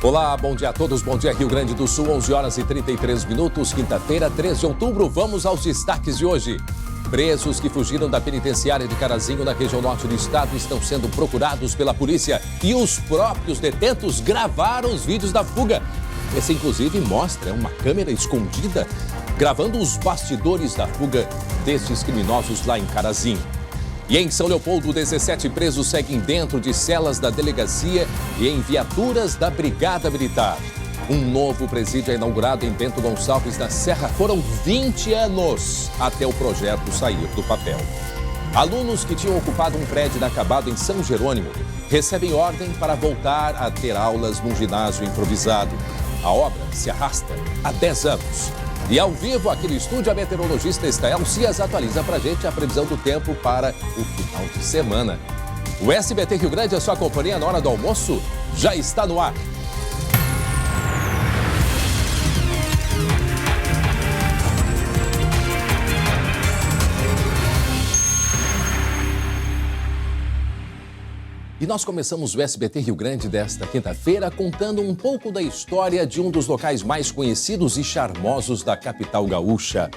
Olá, bom dia a todos, bom dia Rio Grande do Sul, 11 horas e 33 minutos, quinta-feira, 13 de outubro. Vamos aos destaques de hoje. Presos que fugiram da penitenciária de Carazinho, na região norte do estado, estão sendo procurados pela polícia e os próprios detentos gravaram os vídeos da fuga. Esse, inclusive, mostra uma câmera escondida gravando os bastidores da fuga destes criminosos lá em Carazinho. E em São Leopoldo, 17 presos seguem dentro de celas da delegacia e em viaturas da Brigada Militar. Um novo presídio é inaugurado em Bento Gonçalves, na Serra. Foram 20 anos até o projeto sair do papel. Alunos que tinham ocupado um prédio inacabado em São Jerônimo recebem ordem para voltar a ter aulas num ginásio improvisado. A obra se arrasta há 10 anos. E ao vivo aqui no estúdio, a meteorologista Estael Cias atualiza pra gente a previsão do tempo para o final de semana. O SBT Rio Grande, a sua companhia na hora do almoço, já está no ar. E nós começamos o SBT Rio Grande desta quinta-feira contando um pouco da história de um dos locais mais conhecidos e charmosos da capital gaúcha,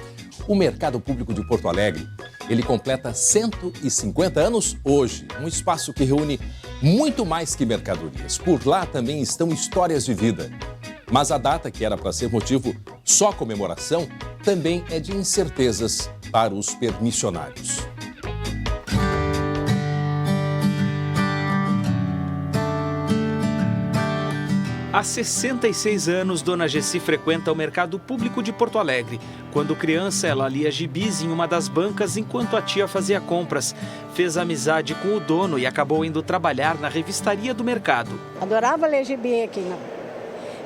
o Mercado Público de Porto Alegre. Ele completa 150 anos hoje, um espaço que reúne muito mais que mercadorias. Por lá também estão histórias de vida. Mas a data, que era para ser motivo só comemoração, também é de incertezas para os permissionários. Há 66 anos, Dona Gessi frequenta o Mercado Público de Porto Alegre. Quando criança, ela lia gibis em uma das bancas enquanto a tia fazia compras. Fez amizade com o dono e acabou indo trabalhar na revistaria do mercado. Adorava ler gibi aqui, né?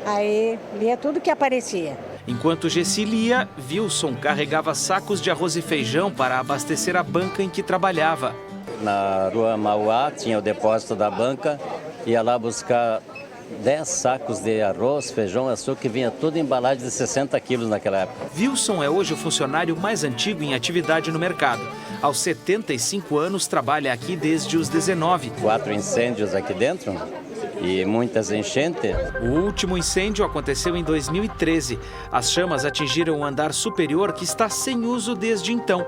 Aí lia tudo que aparecia. Enquanto Gessi lia, Wilson carregava sacos de arroz e feijão para abastecer a banca em que trabalhava. Na rua Mauá tinha o depósito da banca, ia lá buscar 10 sacos de arroz, feijão, açúcar, que vinha tudo em embalagem de 60 quilos naquela época. Wilson é hoje o funcionário mais antigo em atividade no mercado. Aos 75 anos, trabalha aqui desde os 19. 4 incêndios aqui dentro e muitas enchentes. O último incêndio aconteceu em 2013. As chamas atingiram o andar superior, que está sem uso desde então.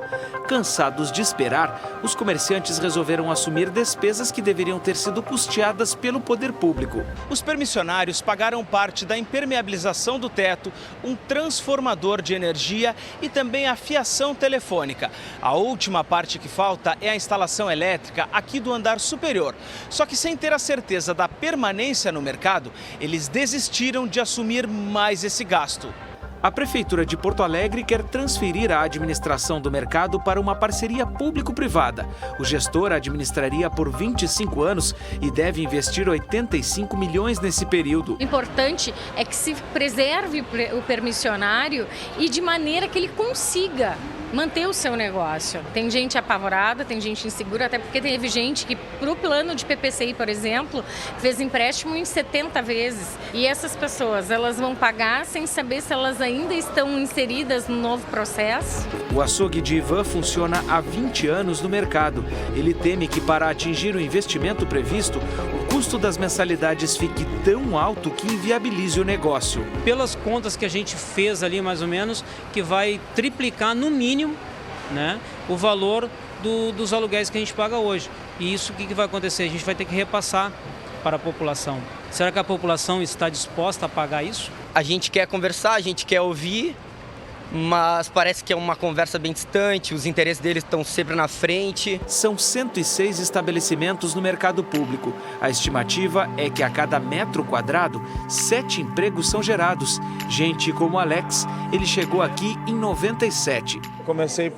Cansados de esperar, os comerciantes resolveram assumir despesas que deveriam ter sido custeadas pelo poder público. Os permissionários pagaram parte da impermeabilização do teto, um transformador de energia e também a fiação telefônica. A última parte que falta é a instalação elétrica aqui do andar superior. Só que sem ter a certeza da permanência no mercado, eles desistiram de assumir mais esse gasto. A Prefeitura de Porto Alegre quer transferir a administração do mercado para uma parceria público-privada. O gestor administraria por 25 anos e deve investir 85 milhões nesse período. O importante é que se preserve o permissionário e de maneira que ele consiga manter o seu negócio. Tem gente apavorada, tem gente insegura, até porque teve gente que, para o plano de PPCI, por exemplo, fez empréstimo em 70 vezes. E essas pessoas, elas vão pagar sem saber se elas ainda estão inseridas no novo processo. O açougue de Ivan funciona há 20 anos no mercado. Ele teme que, para atingir o investimento previsto, o custo das mensalidades fique tão alto que inviabilize o negócio. Pelas contas que a gente fez ali, mais ou menos, que vai triplicar no mínimo, né, o valor dos aluguéis que a gente paga hoje. E isso, o que vai acontecer? A gente vai ter que repassar para a população. Será que a população está disposta a pagar isso? A gente quer conversar, a gente quer ouvir, mas parece que é uma conversa bem distante, os interesses deles estão sempre na frente. São 106 estabelecimentos no mercado público. A estimativa é que a cada metro quadrado, 7 empregos são gerados. Gente como Alex, ele chegou aqui em 97. Comecei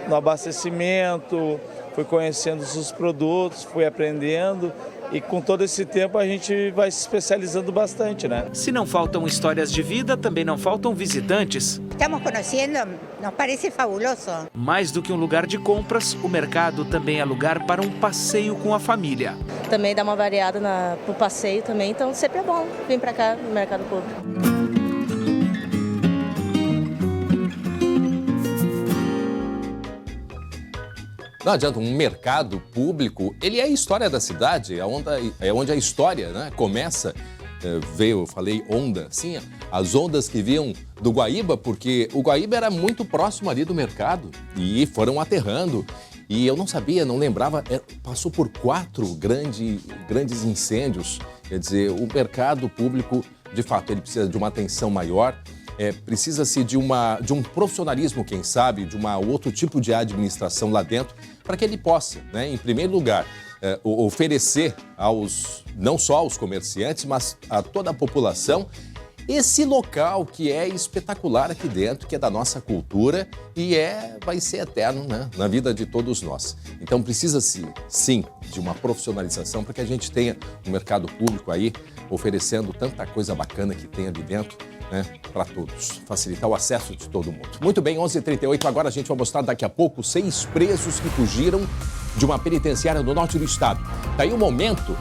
no abastecimento, fui conhecendo os produtos, fui aprendendo. E com todo esse tempo a gente vai se especializando bastante, né? Se não faltam histórias de vida, também não faltam visitantes. Estamos conhecendo, nos parece fabuloso. Mais do que um lugar de compras, o mercado também é lugar para um passeio com a família. Também dá uma variada pro passeio também, então sempre é bom vir para cá no Mercado Público. Não adianta, um mercado público, ele é a história da cidade, é onde a história, né, começa. veio, eu falei onda, sim, as ondas que vinham do Guaíba, porque o Guaíba era muito próximo ali do mercado e foram aterrando. E eu não sabia, não lembrava, passou por 4 grandes incêndios. Quer dizer, o mercado público, de fato, ele precisa de uma atenção maior, precisa-se de um profissionalismo, quem sabe, de outro tipo de administração lá dentro, para que ele possa, né, em primeiro lugar, oferecer não só aos comerciantes, mas a toda a população, esse local que é espetacular aqui dentro, que é da nossa cultura e vai ser eterno, né, na vida de todos nós. Então precisa-se, sim, de uma profissionalização para que a gente tenha um mercado público aí oferecendo tanta coisa bacana que tem ali dentro, né, para todos, facilitar o acesso de todo mundo. Muito bem, 11h38, agora a gente vai mostrar daqui a pouco 6 presos que fugiram de uma penitenciária no norte do estado. Daí o momento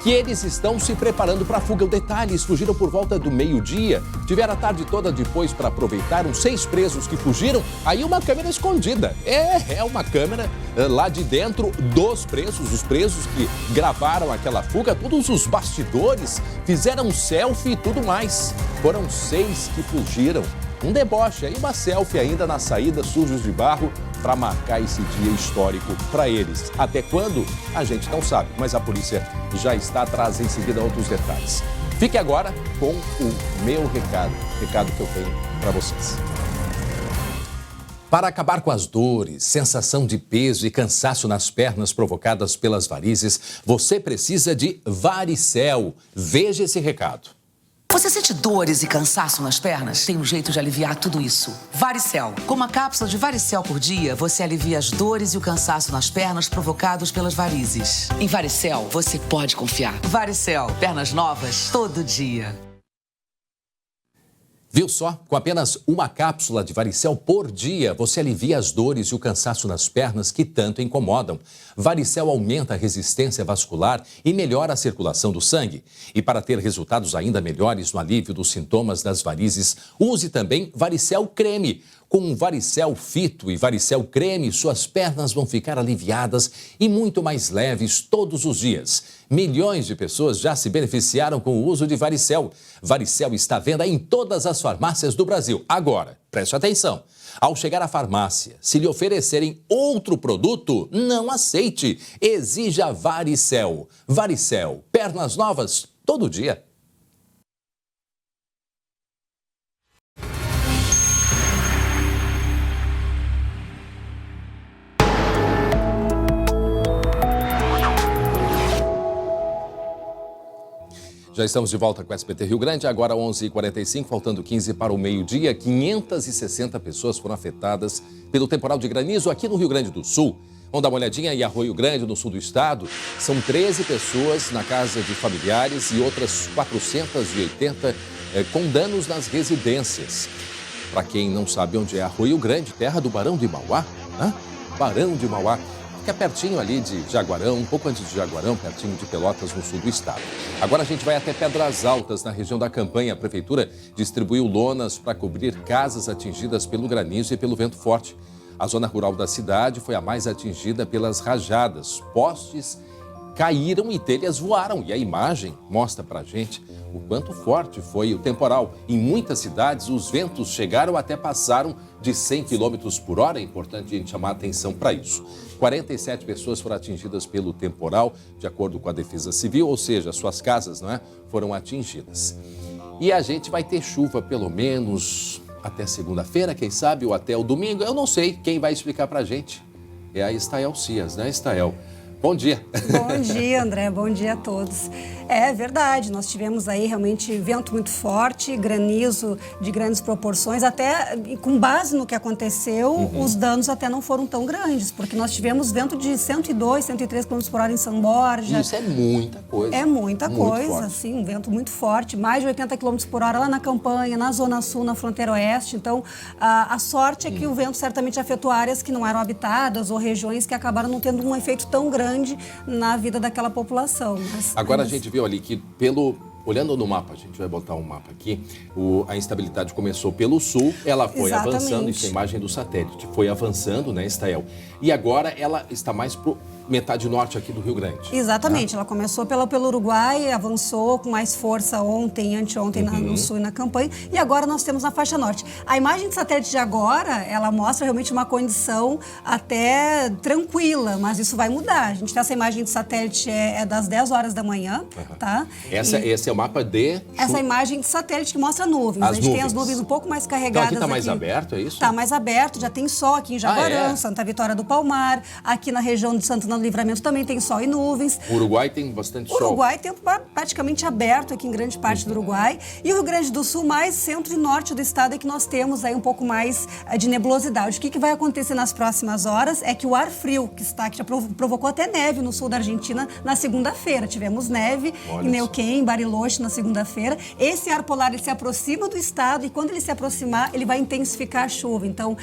que eles estão se preparando para a fuga. O detalhe, eles fugiram por volta do meio-dia, tiveram a tarde toda depois para aproveitar, 6 presos que fugiram, aí uma câmera escondida. É uma câmera lá de dentro dos presos, os presos que gravaram aquela fuga, todos os bastidores, fizeram selfie e tudo mais. Foram 6 que fugiram. Um deboche, aí uma selfie ainda na saída, sujos de barro, para marcar esse dia histórico para eles. Até quando? A gente não sabe, mas a polícia já está atrás, em seguida outros detalhes. Fique agora com o meu recado que eu tenho para vocês. Para acabar com as dores, sensação de peso e cansaço nas pernas provocadas pelas varizes, você precisa de Varicel. Veja esse recado. Você sente dores e cansaço nas pernas? Tem um jeito de aliviar tudo isso. Varicel. Com uma cápsula de Varicel por dia, você alivia as dores e o cansaço nas pernas provocados pelas varizes. Em Varicel, você pode confiar. Varicel. Pernas novas todo dia. Viu só? Com apenas uma cápsula de Varicel por dia, você alivia as dores e o cansaço nas pernas que tanto incomodam. Varicel aumenta a resistência vascular e melhora a circulação do sangue. E para ter resultados ainda melhores no alívio dos sintomas das varizes, use também Varicel Creme. Com Varicel Fito e Varicel Creme, suas pernas vão ficar aliviadas e muito mais leves todos os dias. Milhões de pessoas já se beneficiaram com o uso de Varicel. Varicel está à venda em todas as farmácias do Brasil. Agora, preste atenção. Ao chegar à farmácia, se lhe oferecerem outro produto, não aceite. Exija Varicel. Varicel, pernas novas todo dia. Já estamos de volta com o SBT Rio Grande, agora 11h45, faltando 15 para o meio-dia. 560 pessoas foram afetadas pelo temporal de granizo aqui no Rio Grande do Sul. Vamos dar uma olhadinha em Arroio Grande, no sul do estado. São 13 pessoas na casa de familiares e outras 480 com danos nas residências. Para quem não sabe onde é Arroio Grande, terra do Barão de Mauá, né? Barão de Mauá. Fica pertinho ali de Jaguarão, um pouco antes de Jaguarão, pertinho de Pelotas, no sul do estado. Agora a gente vai até Pedras Altas, na região da Campanha. A prefeitura distribuiu lonas para cobrir casas atingidas pelo granizo e pelo vento forte. A zona rural da cidade foi a mais atingida pelas rajadas. Postes caíram e telhas voaram. E a imagem mostra para a gente o quanto forte foi o temporal. Em muitas cidades, os ventos chegaram até passaram de 100 km por hora. É importante a gente chamar a atenção para isso. 47 pessoas foram atingidas pelo temporal, de acordo com a Defesa Civil, ou seja, suas casas, não é, foram atingidas. E a gente vai ter chuva pelo menos até segunda-feira, quem sabe, ou até o domingo. Eu não sei, quem vai explicar para a gente é a Estael Cias, né, Estael? Bom dia. Bom dia, André. Bom dia a todos. É verdade, nós tivemos aí realmente vento muito forte, granizo de grandes proporções, até com base no que aconteceu, os danos até não foram tão grandes, porque nós tivemos vento de 102, 103 km por hora em São Borja. Isso é muita coisa. É muita coisa, assim, um vento muito forte, mais de 80 km por hora lá na Campanha, na Zona Sul, na fronteira oeste. Então, a sorte é que o vento certamente afetou áreas que não eram habitadas ou regiões que acabaram não tendo um efeito tão grande na vida daquela população. Mas, agora a gente viu ali que olhando no mapa, a gente vai botar um mapa aqui, a instabilidade começou pelo sul, ela foi avançando, isso é a imagem do satélite, foi avançando, né, Estael? E agora ela está mais metade norte aqui do Rio Grande. Exatamente, ela começou pelo Uruguai, avançou com mais força ontem e anteontem no sul e na campanha, e agora nós temos na faixa norte. A imagem de satélite de agora, ela mostra realmente uma condição até tranquila, mas isso vai mudar. A gente tem essa imagem de satélite é das 10 horas da manhã, tá? Esse é o mapa de... Essa imagem de satélite que mostra nuvens. A gente tem as nuvens um pouco mais carregadas. Então aqui está mais aberto, é isso? Está mais aberto, já tem sol aqui em Jaguarão, Santa Vitória do Palmar, aqui na região de Santana do Livramento também tem sol e nuvens. O Uruguai tem bastante sol. O Uruguai tem praticamente aberto aqui em grande parte do Uruguai. E o Rio Grande do Sul, mais centro e norte do estado, é que nós temos aí um pouco mais de nebulosidade. O que vai acontecer nas próximas horas é que o ar frio que está aqui já provocou até neve no sul da Argentina na segunda-feira. Tivemos neve em Neuquén, em Bariloche na segunda-feira. Esse ar polar ele se aproxima do estado e quando ele se aproximar, ele vai intensificar a chuva. Então,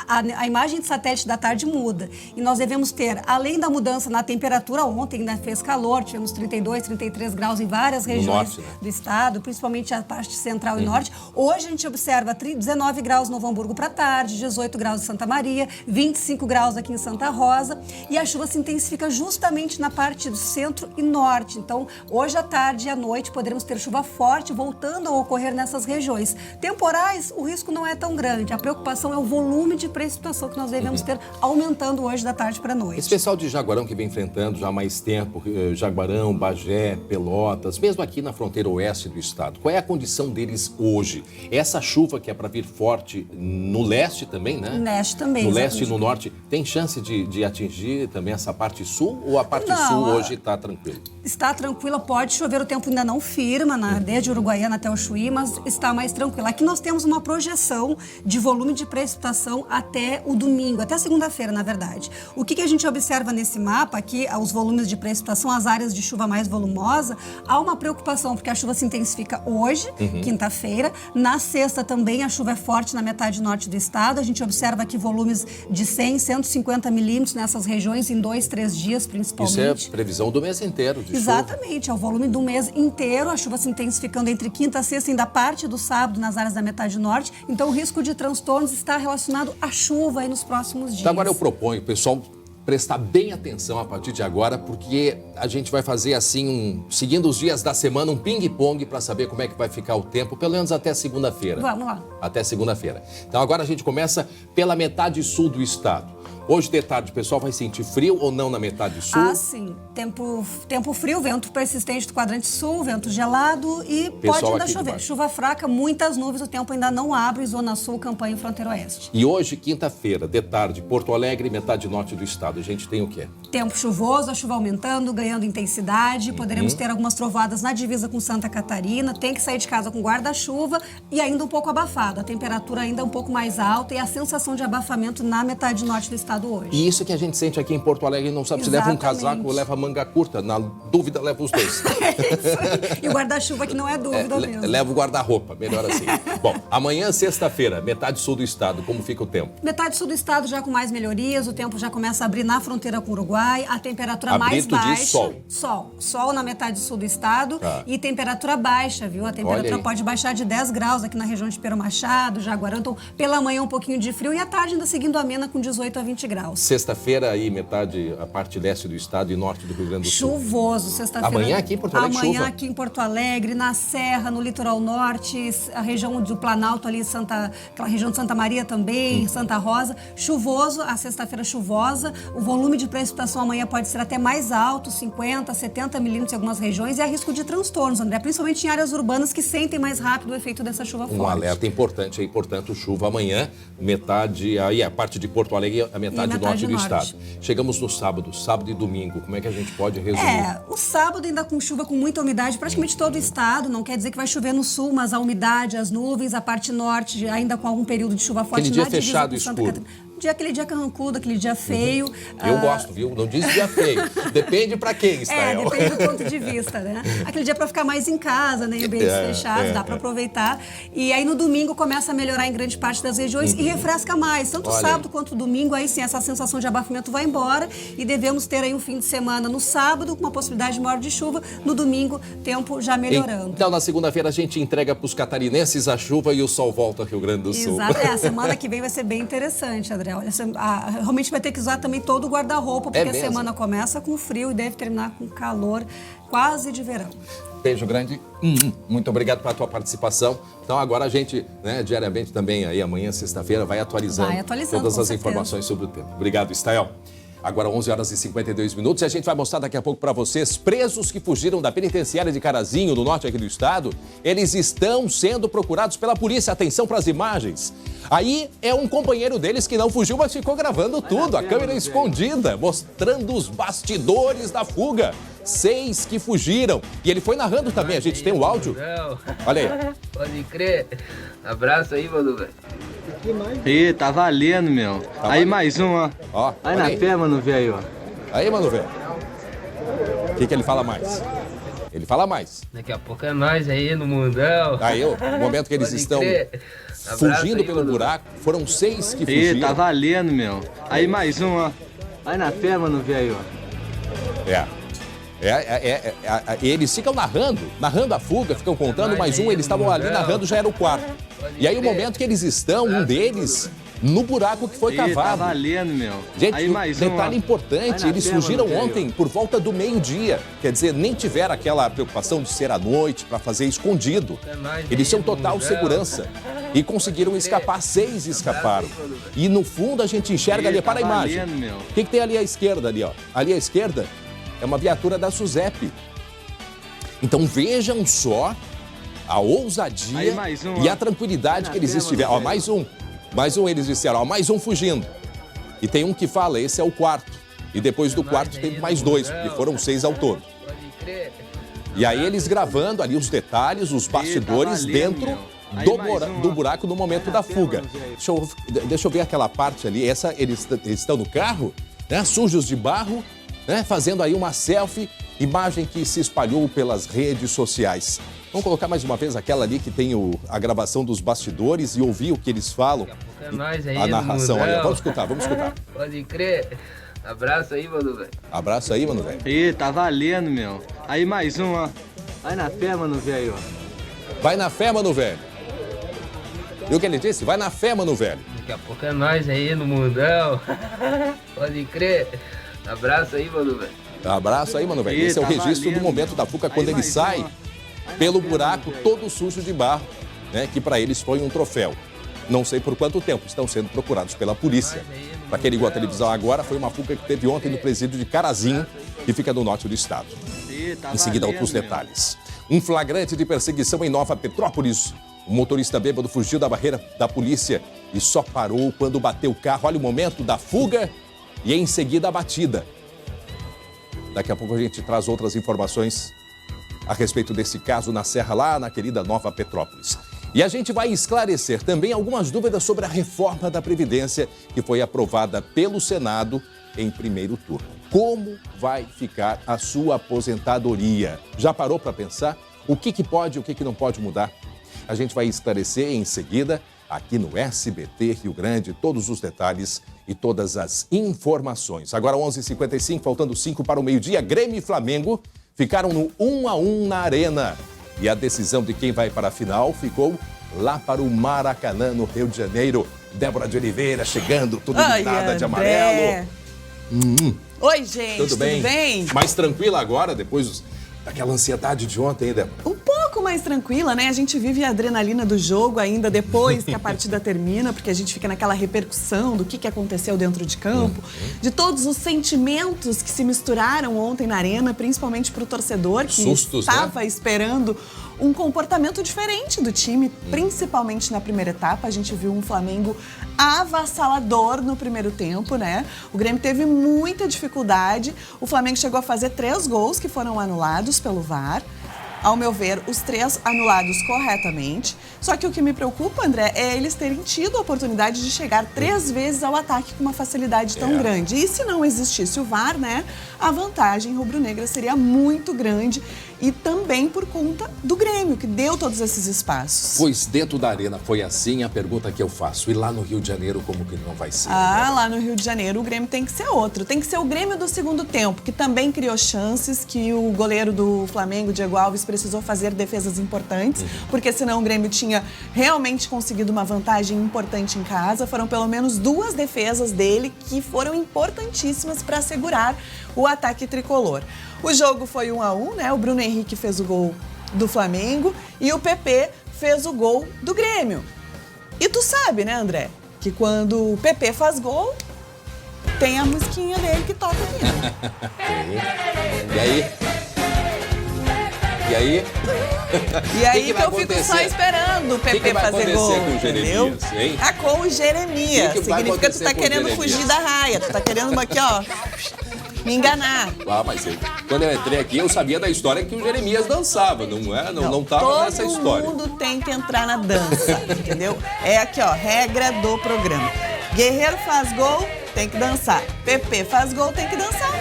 a imagem de satélite da tarde muda. E nós devemos ter, além da mudança na temperatura, ontem ainda fez calor, tivemos 32, 33 graus em várias regiões do estado, principalmente a parte central e norte. Hoje a gente observa 19 graus no Novo Hamburgo para tarde, 18 graus em Santa Maria, 25 graus aqui em Santa Rosa. E a chuva se intensifica justamente na parte do centro e norte. Então, hoje à tarde e à noite poderemos ter chuva forte voltando a ocorrer nessas regiões. Temporais, o risco não é tão grande. A preocupação é o volume de precipitação que nós devemos ter aumentando hoje da tarde para a noite. Esse pessoal de Jaguarão que vem enfrentando já há mais tempo, Jaguarão, Bagé, Pelotas, mesmo aqui na fronteira oeste do estado, qual é a condição deles hoje? Essa chuva que é para vir forte no leste também, né? No leste também. No leste e no norte, tem chance de atingir também essa parte sul ou a parte sul hoje está tranquila? Está tranquila, pode chover, o tempo ainda não firma, desde Uruguaiana até o Chuí, mas está mais tranquila. Aqui nós temos uma projeção de volume de precipitação até o domingo, até segunda-feira, na verdade. O que a gente observa nesse mapa aqui, os volumes de precipitação, as áreas de chuva mais volumosa, há uma preocupação, porque a chuva se intensifica hoje, quinta-feira. Na sexta também a chuva é forte na metade norte do estado. A gente observa aqui volumes de 100, 150 milímetros nessas regiões em 2, 3 dias, principalmente. Isso é previsão do mês inteiro de Exatamente, é o volume do mês inteiro, a chuva se intensificando entre quinta e sexta, ainda parte do sábado nas áreas da metade norte. Então o risco de transtornos está relacionado à chuva aí nos próximos dias. Então, agora eu proponho, pessoal, prestar bem atenção a partir de agora, porque a gente vai fazer assim, seguindo os dias da semana, um ping-pong para saber como é que vai ficar o tempo, pelo menos até segunda-feira. Vamos lá. Até segunda-feira. Então agora a gente começa pela metade sul do estado. Hoje de tarde o pessoal vai sentir frio ou não na metade sul? Ah, sim. Tempo frio, vento persistente do quadrante sul, vento gelado e pode ainda chover. Chuva fraca, muitas nuvens, o tempo ainda não abre, zona sul, campanha e fronteira oeste. E hoje, quinta-feira, de tarde, Porto Alegre, metade norte do estado, a gente tem o quê? Tempo chuvoso, a chuva aumentando, ganhando intensidade, poderemos ter algumas trovoadas na divisa com Santa Catarina, tem que sair de casa com guarda-chuva e ainda um pouco abafado, a temperatura ainda um pouco mais alta e a sensação de abafamento na metade norte do estado hoje. E isso que a gente sente aqui em Porto Alegre, não sabe se leva um casaco ou leva manga curta, na dúvida leva os dois. É isso aí. E o guarda-chuva que não é dúvida mesmo. Leva o guarda-roupa, melhor assim. Bom, amanhã, sexta-feira, metade sul do estado, como fica o tempo? Metade sul do estado já com mais melhorias, o tempo já começa a abrir na fronteira com o Uruguai, a temperatura mais baixa. Sol na metade sul do estado e temperatura baixa, viu? A temperatura pode baixar de 10 graus aqui na região de Pero Machado, Jaguarão, então pela manhã um pouquinho de frio e à tarde ainda seguindo amena com 18 a 20 graus. Sexta-feira aí, a parte leste do estado e norte do Rio Grande do Sul. Chuvoso, sexta-feira. Amanhã aqui em Porto Alegre, amanhã chuva. Aqui em Porto Alegre, na Serra, no litoral norte, a região do Planalto ali, aquela região de Santa Maria também, Santa Rosa. Chuvoso, a sexta-feira chuvosa. O volume de precipitação amanhã pode ser até mais alto, 50, 70 milímetros em algumas regiões. E há risco de transtornos, André, principalmente em áreas urbanas que sentem mais rápido o efeito dessa chuva forte. Um alerta importante aí, portanto, chuva amanhã, metade, aí a parte de Porto Alegre, a metade norte do estado. Chegamos no sábado e domingo, como é que a gente pode resumir? O sábado ainda com chuva com muita umidade, praticamente todo o estado, não quer dizer que vai chover no sul, mas a umidade, as nuvens, a parte norte ainda com algum período de chuva forte. Aquele dia fechado e escuro. Aquele dia carrancudo, aquele dia feio. Eu gosto, viu? Não diz dia feio. Depende pra quem, Estael. Depende do ponto de vista, né? Aquele dia pra ficar mais em casa, né? Em ambientes fechados, dá pra aproveitar. E aí no domingo começa a melhorar em grande parte das regiões e refresca mais. Tanto sábado quanto domingo, aí sim, essa sensação de abafamento vai embora e devemos ter aí um fim de semana no sábado com uma possibilidade maior de chuva. No domingo, tempo já melhorando. Então, na segunda-feira, a gente entrega pros catarinenses a chuva e o sol volta ao Rio Grande do Sul. Exato. A semana que vem vai ser bem interessante, André. André. Olha, realmente vai ter que usar também todo o guarda-roupa, porque a semana começa com frio e deve terminar com calor quase de verão. Beijo grande. Muito obrigado pela tua participação. Então agora a gente, né, diariamente também, aí amanhã, sexta-feira, vai atualizando todas as informações sobre o tempo. Obrigado, Estael. Agora 11 horas e 52 minutos e a gente vai mostrar daqui a pouco para vocês presos que fugiram da penitenciária de Carazinho, no norte aqui do estado. Eles estão sendo procurados pela polícia. Atenção para as imagens. Aí é um companheiro deles que não fugiu, mas ficou gravando tudo. A câmera escondida, mostrando os bastidores da fuga. 6 que fugiram. E ele foi narrando também. A gente tem o áudio. Olha aí. Pode crer. Abraço aí, mano, velho. Ih, tá valendo, meu. Tá aí valendo. Mais um, ó. Ó, aí na fé, mano, velho, ó. Aí, mano, velho. O que ele fala mais? Ele fala mais. Daqui a pouco é nós aí no mundão. Aí, o momento que eles estão fugindo pelo buraco, foram 6 que fugiram. Ih, tá valendo, meu. Aí mais um, ó. Aí na fé, mano, velho, ó. Eles ficam narrando a fuga, ficam contando, mais um, eles estavam ali narrando, já era o quarto. E aí o momento que eles estão, um deles, no buraco que foi cavado. Tá valendo, meu. Gente, aí mais um, detalhe importante, eles fugiram ontem por volta do meio-dia. Quer dizer, nem tiveram aquela preocupação de ser à noite para fazer escondido. Eles tinham total segurança e conseguiram escapar, 6 escaparam. E no fundo a gente enxerga ali, para a imagem. O que tem ali à esquerda ali, ó? Ali à esquerda é uma viatura da SUSEP. Então vejam só a ousadia e a tranquilidade que eles estiveram. Ó, mais um eles disseram, ó, mais um fugindo. E tem um que fala, esse é o quarto. E depois do quarto tem mais 2, porque foram 6 ao todo. E aí eles gravando ali os detalhes, os bastidores dentro do buraco no momento da fuga. Deixa eu ver aquela parte ali. Eles estão no carro, né, sujos de barro, né, fazendo aí uma selfie, imagem que se espalhou pelas redes sociais. Vamos colocar mais uma vez aquela ali que tem a gravação dos bastidores e ouvir o que eles falam. É nós aí, a narração. Olha, vamos escutar. Pode crer. Abraço aí, mano, velho. Abraço aí, mano, velho. Ih, tá valendo, meu. Aí mais um, ó. Vai na fé, mano, velho, ó. Vai na fé, mano, velho. Viu o que ele disse? Vai na fé, mano, velho. Daqui a pouco é nós aí no mundão. Pode crer. Abraço aí, mano, velho. Abraço aí, mano, velho. Esse é o registro do momento da fuga, quando ele sai pelo buraco todo sujo de barro, né, que para eles foi um troféu. Não sei por quanto tempo estão sendo procurados pela polícia. Para quem ligou a televisão agora, foi uma fuga que teve ontem no presídio de Carazinho, que fica no norte do estado. Em seguida, outros detalhes. Um flagrante de perseguição em Nova Petrópolis. O motorista bêbado fugiu da barreira da polícia e só parou quando bateu o carro. Olha o momento da fuga e em seguida a batida. Daqui a pouco a gente traz outras informações a respeito desse caso na Serra, lá na querida Nova Petrópolis. E a gente vai esclarecer também algumas dúvidas sobre a reforma da Previdência que foi aprovada pelo Senado em primeiro turno. Como vai ficar a sua aposentadoria? Já parou para pensar o que pode e o que não pode mudar? A gente vai esclarecer em seguida, aqui no SBT Rio Grande, todos os detalhes e todas as informações. Agora 11h55, faltando 5 para o meio-dia, Grêmio e Flamengo ficaram no 1-1 na Arena. E a decisão de quem vai para a final ficou lá para o Maracanã, no Rio de Janeiro. Débora de Oliveira chegando, tudo iluminada de amarelo. Oi, gente, tudo bem? Mais tranquila agora, depois daquela ansiedade de ontem, Débora? Um pouco mais tranquila, né? A gente vive a adrenalina do jogo ainda depois que a partida termina, porque a gente fica naquela repercussão do que aconteceu dentro de campo, de todos os sentimentos que se misturaram ontem na arena, principalmente para o torcedor que estava esperando um comportamento diferente do time, principalmente na primeira etapa. A gente viu um Flamengo avassalador no primeiro tempo, né? O Grêmio teve muita dificuldade. O Flamengo chegou a fazer 3 gols que foram anulados pelo VAR. Ao meu ver, os 3 anulados corretamente. Só que o que me preocupa, André, é eles terem tido a oportunidade de chegar 3 vezes ao ataque com uma facilidade tão grande. E se não existisse o VAR, né, a vantagem rubro-negra seria muito grande e também por conta do Grêmio, que deu todos esses espaços. Pois dentro da Arena foi assim a pergunta que eu faço. E lá no Rio de Janeiro, como que não vai ser? Lá no Rio de Janeiro o Grêmio tem que ser outro. Tem que ser o Grêmio do segundo tempo, que também criou chances, que o goleiro do Flamengo, Diego Alves, precisou fazer defesas importantes, porque senão o Grêmio tinha realmente conseguido uma vantagem importante em casa. Foram pelo menos 2 defesas dele que foram importantíssimas para segurar o ataque tricolor. O jogo foi 1-1, né? O Bruno Henrique fez o gol do Flamengo e o PP fez o gol do Grêmio. E tu sabe, né, André, que quando o PP faz gol, tem a musiquinha dele que toca aqui. E aí? E aí que eu fico só esperando o PP fazer gol, entendeu? Com o Jeremias. Significa que tu tá querendo fugir da raia. Tu tá querendo aqui, ó, me enganar. Mas quando eu entrei aqui, eu sabia da história que o Jeremias dançava, não tava nessa história. Todo mundo tem que entrar na dança, entendeu? É aqui, ó, regra do programa. Guerreiro faz gol, tem que dançar. PP faz gol, tem que dançar.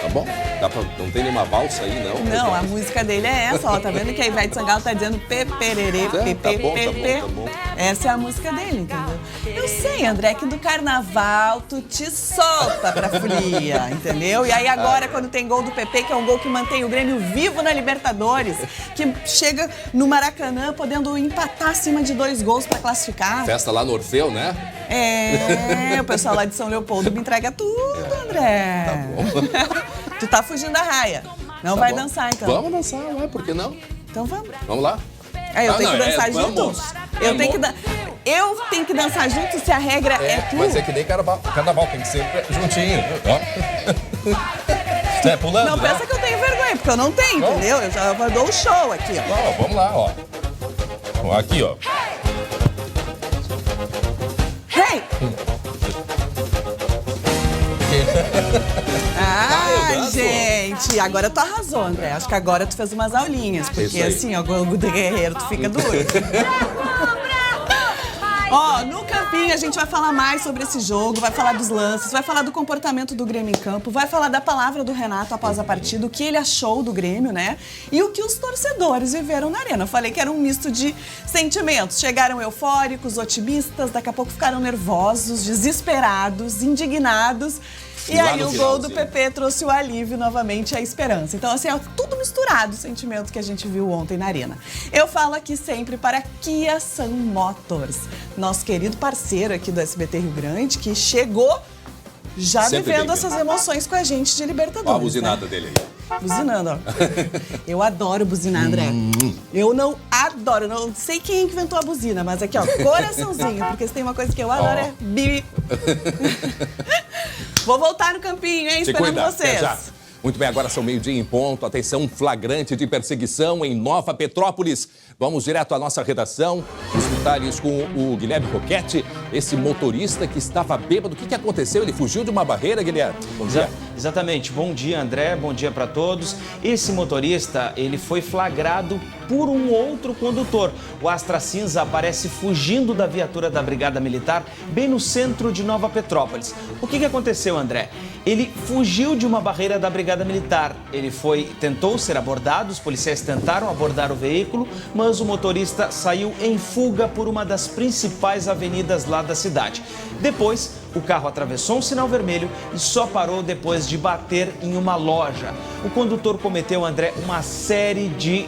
Tá bom? Não tem nenhuma valsa aí, não? Não, a música dele é essa, ó. Tá vendo que a Ivete Sangalo tá dizendo pepererê, pepe. Essa é a música dele, entendeu? Eu sei, André, que do carnaval tu te solta pra folia, entendeu? E aí agora, quando tem gol do PP, que é um gol que mantém o Grêmio vivo na Libertadores, que chega no Maracanã podendo empatar acima de 2 gols pra classificar. Festa lá no Orfeu, né? O pessoal lá de São Leopoldo me entrega tudo, André. Tá bom. Tu tá fugindo da raia. Não vai dançar, então. Vamos dançar, por que não? Então vamos. Vamos lá? Eu tenho que dançar junto? Eu tenho que dançar junto se a regra é tu? Mas é que nem carnaval, tem que ser juntinho. Você é pulando, não pensa que eu tenho vergonha, porque eu não tenho, entendeu? Eu já dou um show aqui, ó. Vamos lá, ó. Aqui, ó. Hey! Gente, agora tu arrasou, André. Acho que agora tu fez umas aulinhas, porque assim, ó, o guerreiro, tu fica duro. Ó, no campinho a gente vai falar mais sobre esse jogo, vai falar dos lances, vai falar do comportamento do Grêmio em campo, vai falar da palavra do Renato após a partida, o que ele achou do Grêmio, né? E o que os torcedores viveram na arena. Eu falei que era um misto de sentimentos. Chegaram eufóricos, otimistas, daqui a pouco ficaram nervosos, desesperados, indignados. E aí o gol do PP trouxe o alívio novamente, a esperança. Então, assim, é tudo misturado o sentimento que a gente viu ontem na arena. Eu falo aqui sempre para Kia Sun Motors, nosso querido parceiro aqui do SBT Rio Grande, que chegou já sempre vivendo essas emoções com a gente de Libertadores. Ó a buzinada dele aí. Buzinando, ó. Eu adoro buzinar, André. Eu não adoro, não sei quem inventou a buzina, mas aqui, ó, coraçãozinho, porque se tem uma coisa que eu adoro é bip. Vou voltar no campinho, hein? Esperando vocês. Muito bem, agora são 12:00 em ponto. Atenção, flagrante de perseguição em Nova Petrópolis. Vamos direto à nossa redação. Os detalhes com o Guilherme Roquette, esse motorista que estava bêbado. O que aconteceu? Ele fugiu de uma barreira, Guilherme? Bom dia. Exatamente. Bom dia, André. Bom dia para todos. Esse motorista, ele foi flagrado por um outro condutor. O Astra Cinza aparece fugindo da viatura da Brigada Militar, bem no centro de Nova Petrópolis. O que aconteceu, André? Ele fugiu de uma barreira da Brigada Militar. Ele tentou ser abordado, os policiais tentaram abordar o veículo, mas o motorista saiu em fuga por uma das principais avenidas lá da cidade. Depois, o carro atravessou um sinal vermelho e só parou depois de bater em uma loja. O condutor cometeu, André, uma série de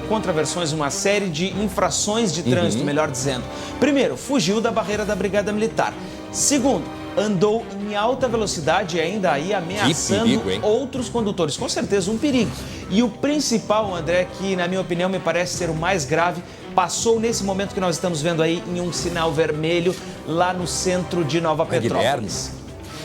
contravenções, uma série de infrações de trânsito, melhor dizendo. Primeiro, fugiu da barreira da Brigada Militar. Segundo, andou em alta velocidade e ainda aí ameaçando outros condutores. Com certeza, um perigo. E o principal, André, que na minha opinião me parece ser o mais grave, passou nesse momento que nós estamos vendo aí em um sinal vermelho lá no centro de Nova Petrópolis.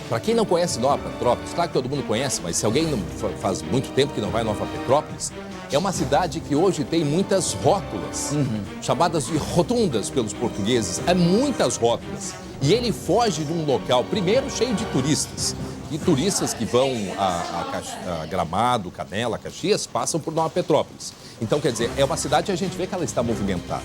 Para quem não conhece Nova Petrópolis, claro que todo mundo conhece, mas se alguém não faz muito tempo que não vai a Nova Petrópolis, é uma cidade que hoje tem muitas rótulas, chamadas de rotundas pelos portugueses. É muitas rótulas. E ele foge de um local, primeiro, cheio de turistas. E turistas que vão a Gramado, Canela, Caxias, passam por Nova Petrópolis. Então, quer dizer, é uma cidade que a gente vê que ela está movimentada.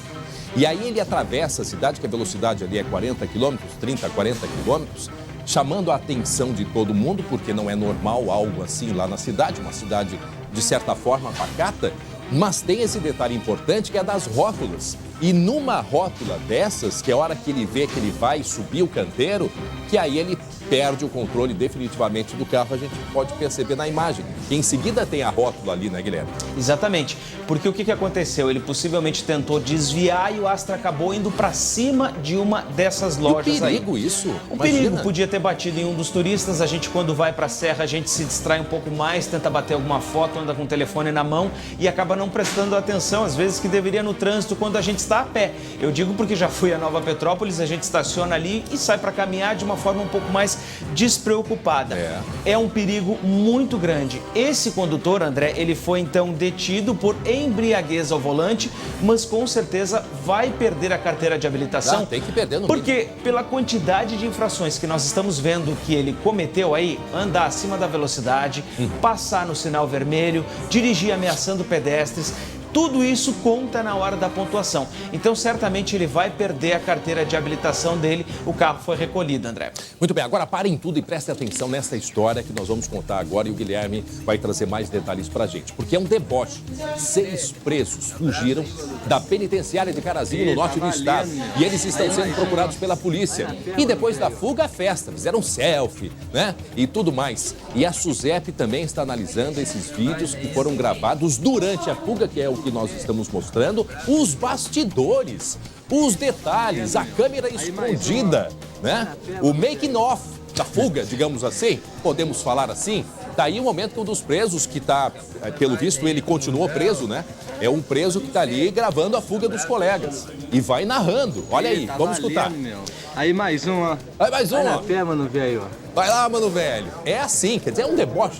E aí ele atravessa a cidade, que a velocidade ali é 40 quilômetros, 30, 40 quilômetros, chamando a atenção de todo mundo, porque não é normal algo assim lá na cidade, uma cidade de certa forma pacata, mas tem esse detalhe importante que é das rótulas. E numa rótula dessas, que é a hora que ele vê que ele vai subir o canteiro, que aí ele perde o controle definitivamente do carro, a gente pode perceber na imagem. E em seguida tem a rótula ali, né, Guilherme? Exatamente, porque o que aconteceu? Ele possivelmente tentou desviar e o Astra acabou indo para cima de uma dessas lojas aí. O perigo isso? O perigo, podia ter batido em um dos turistas. A gente, quando vai para a serra, a gente se distrai um pouco mais, tenta bater alguma foto, anda com o telefone na mão e acaba não prestando atenção, às vezes, que deveria no trânsito quando a gente está a pé. Eu digo porque já fui a Nova Petrópolis, a gente estaciona ali e sai para caminhar de uma forma um pouco mais despreocupada. É um perigo muito grande. Esse condutor, André, ele foi então detido por embriaguez ao volante, mas com certeza vai perder a carteira de habilitação. Tem que perder no porque pela quantidade de infrações que nós estamos vendo que ele cometeu aí, andar acima da velocidade, passar no sinal vermelho, dirigir ameaçando pedestres, tudo isso conta na hora da pontuação. Então, certamente, ele vai perder a carteira de habilitação dele. O carro foi recolhido, André. Muito bem, agora parem tudo e prestem atenção nessa história que nós vamos contar agora e o Guilherme vai trazer mais detalhes pra gente. Porque é um deboche. 6 presos fugiram da penitenciária de Carazinho, no norte do estado. E eles estão sendo procurados pela polícia. E depois da fuga, a festa. Fizeram selfie, né? E tudo mais. E a SUSEP também está analisando esses vídeos que foram gravados durante a fuga, que é o que nós estamos mostrando, os bastidores, os detalhes, a câmera escondida, né? O making off da fuga, digamos assim, podemos falar assim. Daí o momento que um dos presos que está, pelo visto, ele continuou preso, né? É um preso que está ali gravando a fuga dos colegas e vai narrando. Olha aí, vamos escutar. Aí mais um, ó. Aí mais um, ó. Vai na fé, mano velho, ó. Vai lá, mano velho. É assim, quer dizer, é um deboche.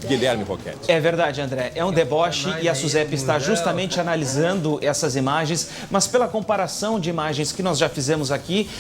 Guilherme Roquette. É verdade, André. É um deboche e a SUSEP está justamente analisando essas imagens, mas pela comparação de imagens que nós já fizemos aqui,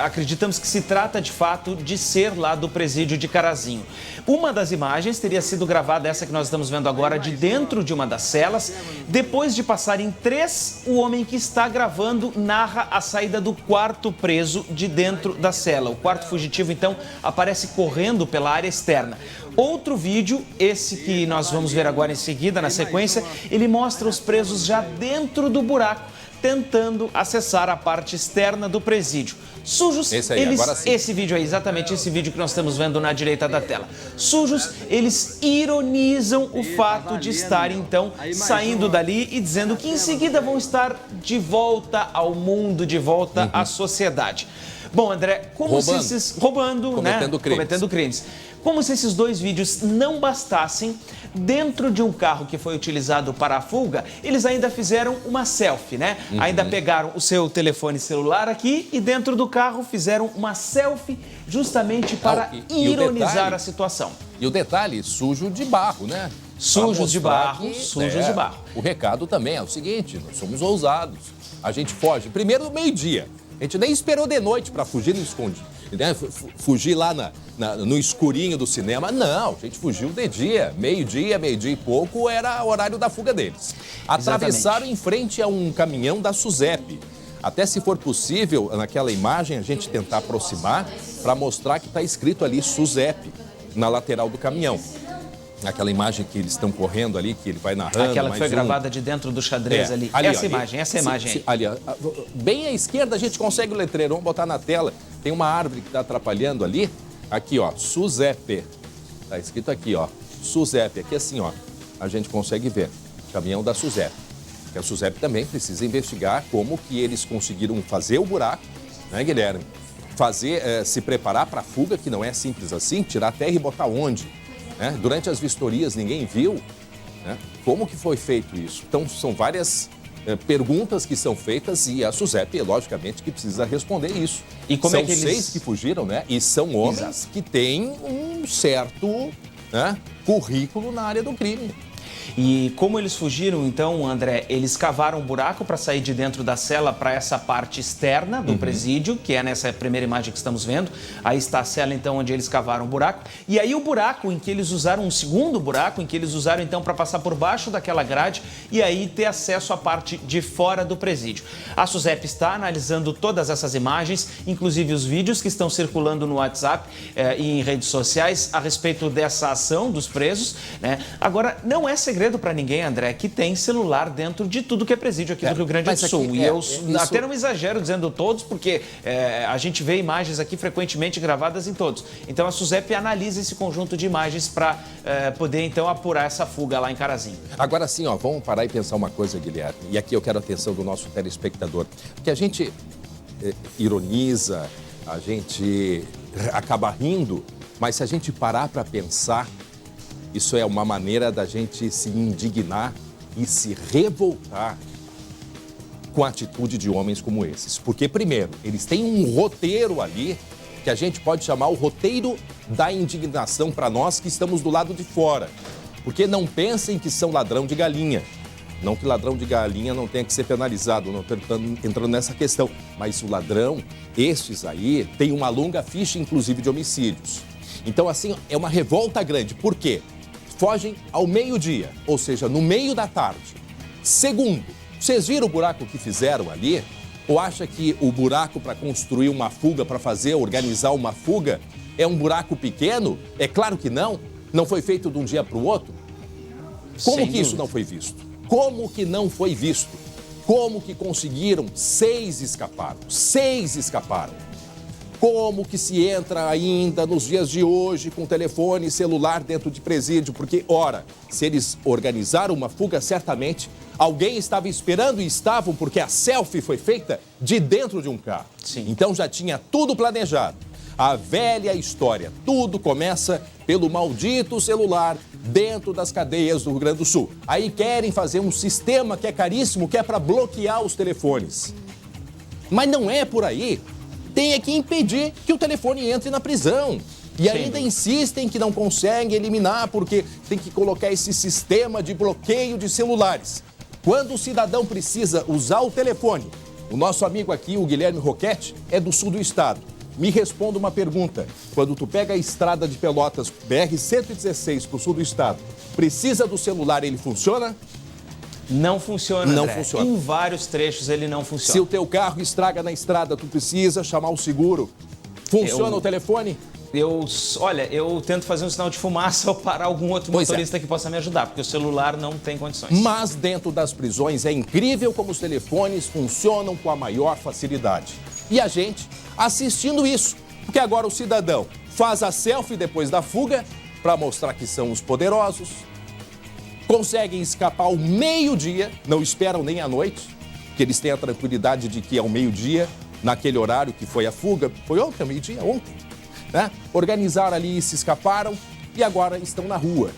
acreditamos que se trata de fato de ser lá do presídio de Carazinho. Uma das imagens teria sido gravada, essa que nós estamos vendo agora, de dentro de uma das celas. Depois de passarem 3, o homem que está gravando narra a saída do quarto preso de dentro da cela. O quarto fugitivo, então, aparece correndo pela área externa. Outro vídeo, esse que nós vamos ver agora em seguida, na sequência, ele mostra os presos já dentro do buraco, tentando acessar a parte externa do presídio. Sujos, esse aí, eles, agora sim. esse vídeo aí, exatamente esse vídeo que nós estamos vendo na direita da tela. Sujos, eles ironizam o fato de estarem, então, saindo dali e dizendo que em seguida vão estar de volta ao mundo, de volta à sociedade. Bom, André, como se esses... Cometendo crimes. Como se esses 2 vídeos não bastassem, dentro de um carro que foi utilizado para a fuga, eles ainda fizeram uma selfie, né? Ainda pegaram o seu telefone celular aqui e dentro do carro fizeram uma selfie justamente para ironizar a situação. E o detalhe, sujo de barro, né? Sujos de barro, sujos de barro. O recado também é o seguinte, nós somos ousados. A gente foge primeiro no meio-dia. A gente nem esperou de noite para fugir no esconde, né? Fugir lá no escurinho do cinema. Não, a gente fugiu de dia. Meio-dia e pouco era o horário da fuga deles. Atravessaram em frente a um caminhão da SUSEP. Até se for possível, naquela imagem, a gente tentar aproximar para mostrar que está escrito ali SUSEP na lateral do caminhão. Aquela imagem que eles estão correndo ali, que ele vai narrando. Aquela que foi gravada de dentro do xadrez ali. Essa imagem aí. Ali, bem à esquerda a gente consegue o letreiro, vamos botar na tela. Tem uma árvore que está atrapalhando ali. Aqui, ó, SUSEP. Está escrito aqui, ó, SUSEP. Aqui assim, ó, a gente consegue ver. Caminhão da SUSEP. Que a SUSEP também precisa investigar como que eles conseguiram fazer o buraco, né, Guilherme? Se preparar para a fuga, que não é simples assim, tirar a terra e botar onde? Durante as vistorias ninguém viu, né? Como que foi feito isso. Então são várias perguntas que são feitas e a SUSEP, logicamente, que precisa responder isso. E como são é que eles... 6 que fugiram, né? E são homens que têm um certo, né, currículo na área do crime. E como eles fugiram, então, André, eles cavaram um buraco para sair de dentro da cela para essa parte externa do presídio, que é nessa primeira imagem que estamos vendo. Aí está a cela, então, onde eles cavaram o buraco. E aí o buraco em que eles usaram, um segundo buraco, em que eles usaram, então, para passar por baixo daquela grade e aí ter acesso à parte de fora do presídio. A SUSEP está analisando todas essas imagens, inclusive os vídeos que estão circulando no WhatsApp e em redes sociais a respeito dessa ação dos presos, né? Agora, não é segredo para ninguém, André, que tem celular dentro de tudo que é presídio aqui do Rio Grande do Sul. E eu até não exagero dizendo todos, porque a gente vê imagens aqui frequentemente gravadas em todos. Então a SUSEP analisa esse conjunto de imagens para poder, então, apurar essa fuga lá em Carazinho. Agora sim, vamos parar e pensar uma coisa, Guilherme. E aqui eu quero a atenção do nosso telespectador. Porque a gente ironiza, a gente acaba rindo, mas se a gente parar para pensar, isso é uma maneira da gente se indignar e se revoltar com a atitude de homens como esses. Porque, primeiro, eles têm um roteiro ali que a gente pode chamar o roteiro da indignação para nós que estamos do lado de fora. Porque não pensem que são ladrão de galinha. Não que ladrão de galinha não tenha que ser penalizado, não estou entrando nessa questão. Mas o ladrão, estes aí, tem uma longa ficha, inclusive, de homicídios. Então, assim, é uma revolta grande. Por quê? Fogem ao meio-dia, ou seja, no meio da tarde. Segundo, vocês viram o buraco que fizeram ali? Ou acha que o buraco para construir uma fuga, para organizar uma fuga, é um buraco pequeno? É claro que não. Não foi feito de um dia para o outro. Como que isso não foi visto? Como que não foi visto? Como que conseguiram? 6 escaparam. 6 escaparam. Como que se entra ainda nos dias de hoje com telefone celular dentro de presídio? Porque, ora, se eles organizaram uma fuga, certamente alguém estava esperando e estavam porque a selfie foi feita de dentro de um carro. Sim. Então já tinha tudo planejado. A velha história, tudo começa pelo maldito celular dentro das cadeias do Rio Grande do Sul. Aí querem fazer um sistema que é caríssimo, que é para bloquear os telefones. Mas não é por aí. Tem que impedir que o telefone entre na prisão. E ainda insistem que não conseguem eliminar porque tem que colocar esse sistema de bloqueio de celulares. Quando o cidadão precisa usar o telefone, o nosso amigo aqui, o Guilherme Roquette, é do sul do estado. Me responda uma pergunta. Quando tu pega a estrada de Pelotas, BR-116, para o sul do estado, precisa do celular, ele funciona? Não funciona, Não André. funciona. Em vários trechos ele não funciona. Se o teu carro estraga na estrada, tu precisa chamar o seguro. Funciona o telefone? Olha, eu tento fazer um sinal de fumaça ou parar algum outro motorista que possa me ajudar, porque o celular não tem condições. Mas dentro das prisões é incrível como os telefones funcionam com a maior facilidade. E a gente assistindo isso, porque agora o cidadão faz a selfie depois da fuga para mostrar que são os poderosos, conseguem escapar ao meio-dia, não esperam nem à noite, que eles têm a tranquilidade de que ao meio-dia, naquele horário que foi a fuga, foi ontem, ao meio-dia, ontem, né? Organizaram ali, se escaparam e agora estão na rua.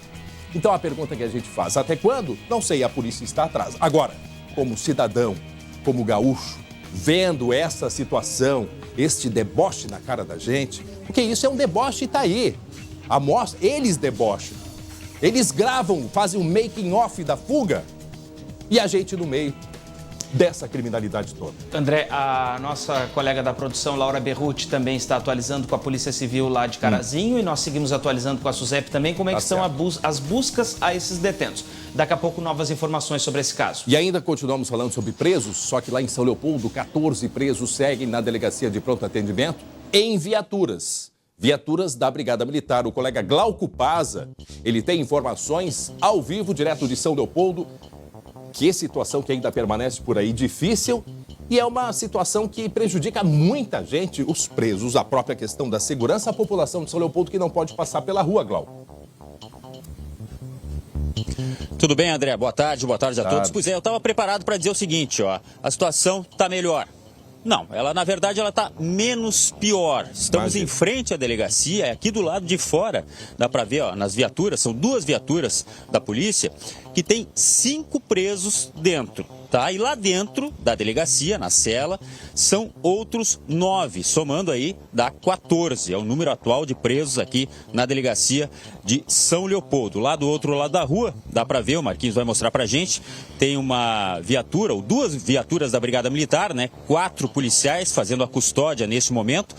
Então a pergunta que a gente faz, até quando? Não sei, a polícia está atrás. Agora, como cidadão, como gaúcho, vendo essa situação, este deboche na cara da gente, porque isso é um deboche e tá aí. A mostra, eles debocham. Eles gravam, fazem um making off da fuga e a gente no meio dessa criminalidade toda. André, a nossa colega da produção, Laura Berruti, também está atualizando com a Polícia Civil lá de Carazinho e nós seguimos atualizando com a SUSEP também como é que estão as buscas a esses detentos. Daqui a pouco, novas informações sobre esse caso. E ainda continuamos falando sobre presos, só que lá em São Leopoldo, 14 presos seguem na Delegacia de Pronto Atendimento em viaturas. Viaturas da Brigada Militar. O colega Glauco Paza, ele tem informações ao vivo, direto de São Leopoldo, que situação que ainda permanece por aí difícil e é uma situação que prejudica muita gente, os presos, a própria questão da segurança, a população de São Leopoldo que não pode passar pela rua, Glauco. Tudo bem, André? Boa tarde a todos. Pois é, eu estava preparado para dizer o seguinte, a situação está melhor. Não, na verdade, ela está menos pior. Estamos em frente à delegacia, aqui do lado de fora, dá para ver, nas viaturas, são 2 viaturas da polícia, que tem 5 presos dentro. tá? E lá dentro da delegacia, na cela, são outros 9, somando aí dá 14. É o número atual de presos aqui na delegacia de São Leopoldo. Lá do outro lado da rua, dá para ver, o Marquinhos vai mostrar pra gente, tem uma viatura, ou 2 viaturas da Brigada Militar, né? 4 policiais fazendo a custódia neste momento.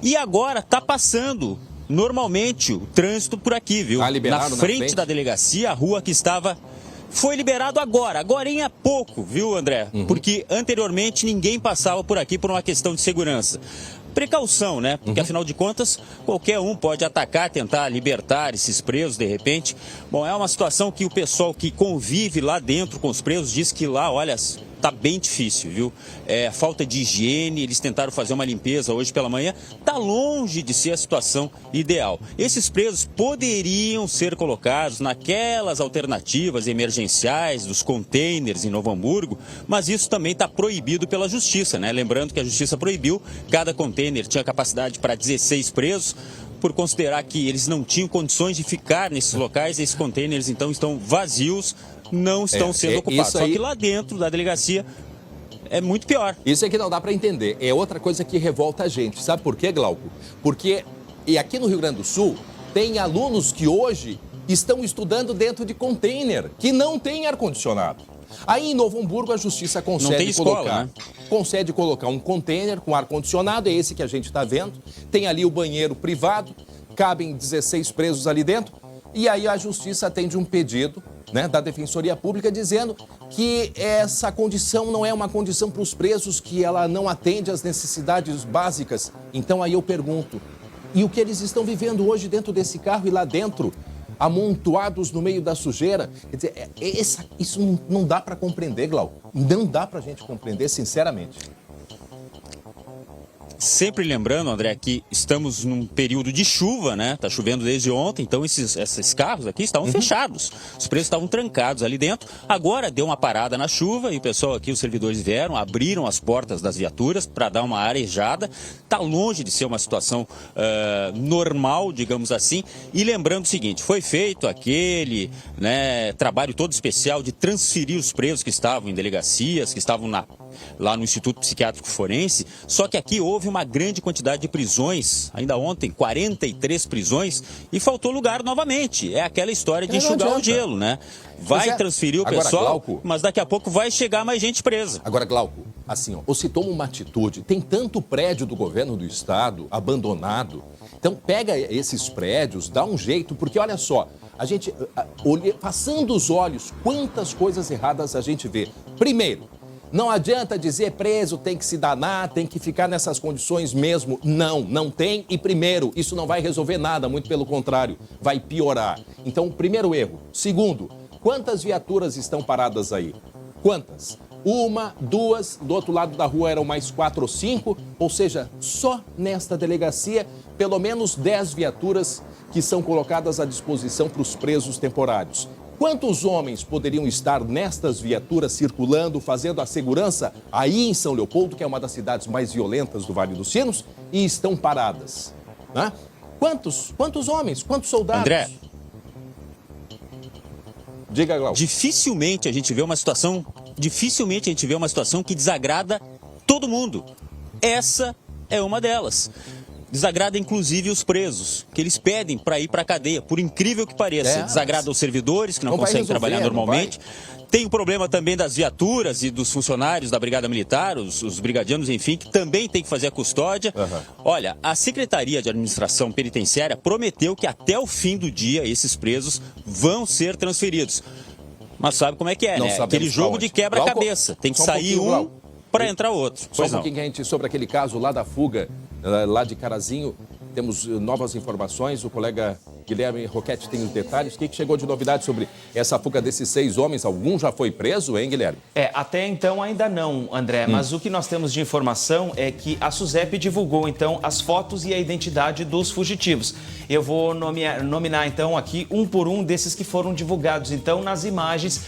E agora tá passando normalmente o trânsito por aqui, viu? Na frente da delegacia, a rua que estava... Foi liberado agorinha há pouco, viu, André? Porque anteriormente ninguém passava por aqui por uma questão de segurança. Precaução, né? Porque afinal de contas, qualquer um pode atacar, tentar libertar esses presos de repente. Bom, é uma situação que o pessoal que convive lá dentro com os presos diz que lá, olha, tá bem difícil, viu? Falta de higiene, eles tentaram fazer uma limpeza hoje pela manhã, tá longe de ser a situação ideal. Esses presos poderiam ser colocados naquelas alternativas emergenciais dos containers em Novo Hamburgo, mas isso também está proibido pela Justiça, né? Lembrando que a Justiça proibiu, cada container tinha capacidade para 16 presos, por considerar que eles não tinham condições de ficar nesses locais, esses containers então estão vazios, não estão sendo ocupados. Só que lá dentro da delegacia é muito pior. Isso é que não dá para entender. É outra coisa que revolta a gente. Sabe por quê, Glauco? Porque aqui no Rio Grande do Sul tem alunos que hoje estão estudando dentro de container, que não tem ar-condicionado. Aí em Novo Hamburgo a Justiça concede colocar um container com ar-condicionado, é esse que a gente está vendo. Tem ali o banheiro privado, cabem 16 presos ali dentro. E aí a Justiça atende um pedido, né, da Defensoria Pública dizendo que essa condição não é uma condição para os presos, que ela não atende às necessidades básicas. Então aí eu pergunto, e o que eles estão vivendo hoje dentro desse carro e lá dentro, amontoados no meio da sujeira? Quer dizer, isso não dá para compreender, Glauco. Não dá para a gente compreender, sinceramente. Sempre lembrando, André, que estamos num período de chuva, né? Tá chovendo desde ontem, então esses carros aqui estavam fechados. Os presos estavam trancados ali dentro. Agora deu uma parada na chuva e o pessoal aqui, os servidores vieram, abriram as portas das viaturas para dar uma arejada. Tá longe de ser uma situação normal, digamos assim. E lembrando o seguinte, foi feito aquele, né, trabalho todo especial de transferir os presos que estavam em delegacias, que estavam lá no Instituto Psiquiátrico Forense, só que aqui houve uma grande quantidade de prisões, ainda ontem 43 prisões, e faltou lugar novamente. É aquela história de enxugar o gelo, né? Vai transferir o pessoal, Glauco, mas daqui a pouco vai chegar mais gente presa. Agora, Glauco, assim, ó, se toma uma atitude, tem tanto prédio do governo do estado abandonado, então pega esses prédios, dá um jeito, porque olha só, a gente, passando os olhos, quantas coisas erradas a gente vê. Primeiro, não adianta dizer preso tem que se danar, tem que ficar nessas condições mesmo. Não tem. E primeiro, isso não vai resolver nada, muito pelo contrário, vai piorar. Então, primeiro erro. Segundo, quantas viaturas estão paradas aí? Quantas? 1, 2, do outro lado da rua eram mais 4 ou 5, ou seja, só nesta delegacia, pelo menos 10 viaturas que são colocadas à disposição para os presos temporários. Quantos homens poderiam estar nestas viaturas circulando, fazendo a segurança aí em São Leopoldo, que é uma das cidades mais violentas do Vale dos Sinos, e estão paradas? Né? Quantos homens? Quantos soldados? André, diga, Glauco. Dificilmente a gente vê uma situação que desagrada todo mundo. Essa é uma delas. Desagrada inclusive os presos, que eles pedem para ir para a cadeia, por incrível que pareça. Desagrada os servidores, que não conseguem trabalhar normalmente. Tem o problema também das viaturas e dos funcionários da Brigada Militar, os brigadianos, enfim, que também tem que fazer a custódia. Olha, a Secretaria de Administração Penitenciária prometeu que até o fim do dia esses presos vão ser transferidos. Mas sabe como é que é, né? Aquele jogo de quebra-cabeça. Tem que sair um para entrar outro. Só um pouquinho, gente, sobre aquele caso lá da fuga, lá de Carazinho. Temos novas informações, o colega Guilherme Roquete tem os detalhes. O que chegou de novidade sobre essa fuga desses 6 homens? Algum já foi preso, hein, Guilherme? Até então ainda não, André, mas o que nós temos de informação é que a SUSEP divulgou, então, as fotos e a identidade dos fugitivos. Eu vou nominar, então, aqui um por um desses que foram divulgados, então, nas imagens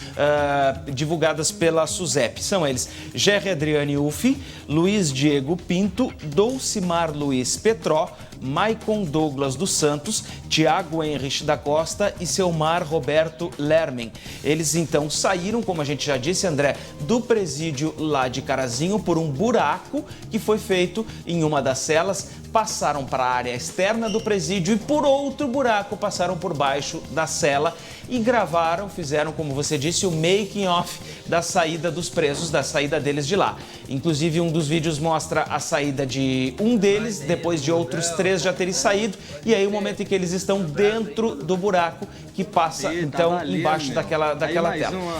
divulgadas pela SUSEP. São eles Gerry Adriane Uffi, Luiz Diego Pinto, Doucimar Luiz Petró, Maicon Douglas dos Santos, Tiago Tiago Henrich da Costa e Selmar Roberto Lermen. Eles então saíram, como a gente já disse, André, do presídio lá de Carazinho por um buraco que foi feito em uma das celas, passaram para a área externa do presídio e por outro buraco passaram por baixo da cela e gravaram, fizeram, como você disse, o making of da saída dos presos, da saída deles de lá. Inclusive, um dos vídeos mostra a saída de um deles, depois de outros 3 já terem saído, e aí o momento em que eles estão dentro do buraco que passa, então, embaixo daquela tela.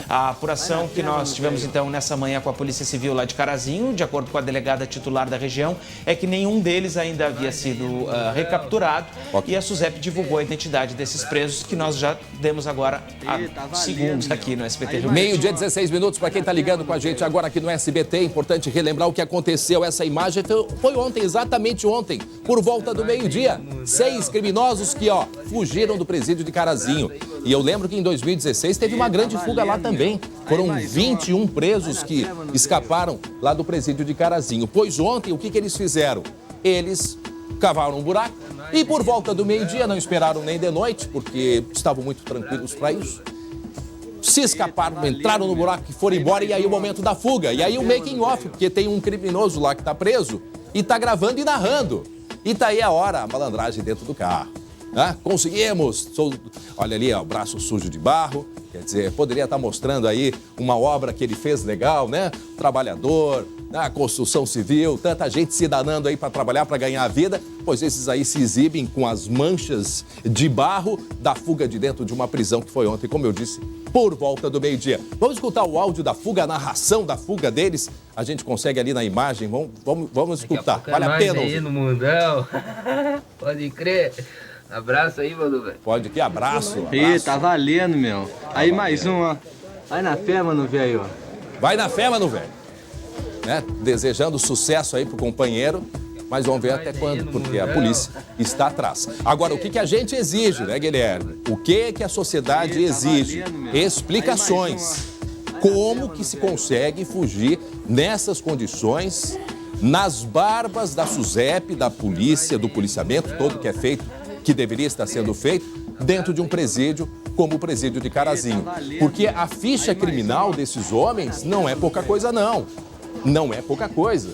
A apuração que nós tivemos, então, nessa manhã com a Polícia Civil lá de Carazinho, de acordo com a delegada titular da região, é que nenhum deles ainda havia sido recapturado, e a SUSEP divulgou a identidade desses presos, que nós já demos agora há segundos aqui no SBT. Meio-dia, 16 minutos, para quem está ligando com a gente agora aqui no SBT, é importante relembrar o que aconteceu. Essa imagem foi ontem, exatamente ontem, por volta do meio-dia. 6 criminosos que, fugiram do presídio de Carazinho. E eu lembro que em 2016 teve uma grande fuga lá também. Foram 21 presos que escaparam lá do presídio de Carazinho. Pois ontem, o que eles fizeram? Eles cavaram um buraco e por volta do meio-dia, não esperaram nem de noite, porque estavam muito tranquilos para isso. Se escaparam, entraram no buraco e foram embora, e aí o momento da fuga. E aí o making off, porque tem um criminoso lá que está preso e está gravando e narrando. E tá aí a hora, a malandragem dentro do carro. Conseguimos! Olha ali, o braço sujo de barro. Quer dizer, poderia estar mostrando aí uma obra que ele fez legal, né? Trabalhador, a construção civil, tanta gente se danando aí para trabalhar, para ganhar a vida, pois esses aí se exibem com as manchas de barro da fuga de dentro de uma prisão que foi ontem, como eu disse, por volta do meio-dia. Vamos escutar o áudio da fuga, a narração da fuga deles. A gente consegue ali na imagem, vamos escutar. Vale a pena aí no mundão. Pode crer. Abraço aí, mano, velho. Pode que abraço. Ih, tá valendo, meu. Aí mais um, ó. Vai na fé, mano, velho. Vai na fé, mano, velho. Desejando sucesso aí pro companheiro, mas vamos ver até quando, porque a polícia está atrás. Agora, o que a gente exige, né, Guilherme? O que a sociedade exige? Explicações. Como que se consegue fugir nessas condições, nas barbas da SUSEP, da polícia, do policiamento todo que é feito, que deveria estar sendo feito, dentro de um presídio como o presídio de Carazinho. Porque a ficha criminal desses homens não é pouca coisa, não. Não é pouca coisa.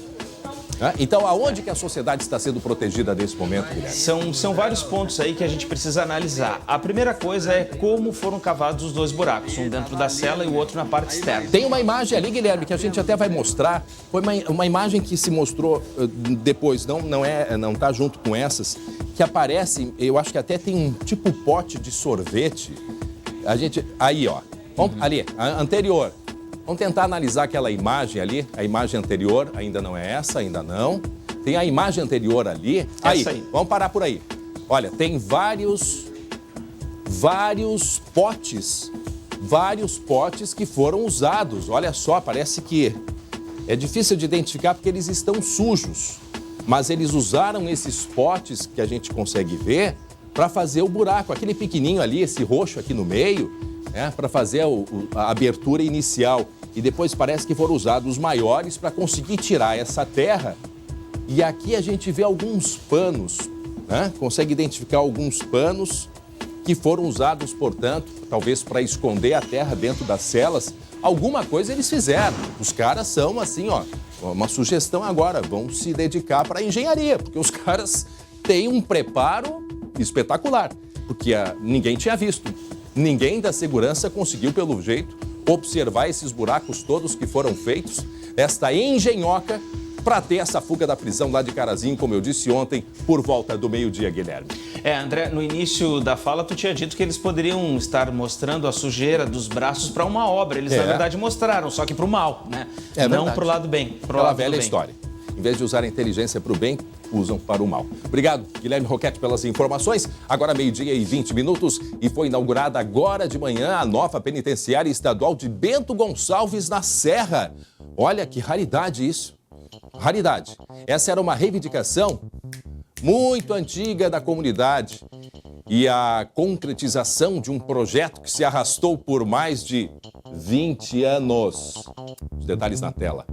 Então, aonde que a sociedade está sendo protegida nesse momento, Guilherme? São vários pontos aí que a gente precisa analisar. A primeira coisa é como foram cavados os 2 buracos, um dentro da cela e o outro na parte externa. Tem uma imagem ali, Guilherme, que a gente até vai mostrar. Foi uma imagem que se mostrou depois, não tá junto com essas, que aparece, eu acho que até tem um tipo pote de sorvete. Aí, ó, ali, a anterior. Vamos tentar analisar aquela imagem ali, a imagem anterior, ainda não é essa, ainda não. Tem a imagem anterior ali. Aí, vamos parar por aí. Olha, tem vários potes que foram usados. Olha só, parece que é difícil de identificar porque eles estão sujos. Mas eles usaram esses potes que a gente consegue ver para fazer o buraco. Aquele pequenininho ali, esse roxo aqui no meio, para fazer a abertura inicial. E depois parece que foram usados os maiores para conseguir tirar essa terra. E aqui a gente vê alguns panos, consegue identificar alguns panos que foram usados, portanto, talvez para esconder a terra dentro das celas. Alguma coisa eles fizeram. Os caras são assim, uma sugestão agora, vão se dedicar para a engenharia, porque os caras têm um preparo espetacular, porque ninguém tinha visto. Ninguém da segurança conseguiu, pelo jeito, observar esses buracos todos que foram feitos, esta engenhoca, para ter essa fuga da prisão lá de Carazinho, como eu disse ontem, por volta do meio-dia, Guilherme. André, no início da fala, tu tinha dito que eles poderiam estar mostrando a sujeira dos braços para uma obra. Eles, na verdade, mostraram, só que para o mal, né? Não para o lado bem. Aquela velha história. Em vez de usar a inteligência para o bem, usam para o mal. Obrigado, Guilherme Roquette, pelas informações. Agora, meio-dia e 20 minutos, e foi inaugurada agora de manhã a nova penitenciária estadual de Bento Gonçalves, na Serra. Olha que raridade isso. Raridade. Essa era uma reivindicação muito antiga da comunidade e a concretização de um projeto que se arrastou por mais de 20 anos. Os detalhes na tela.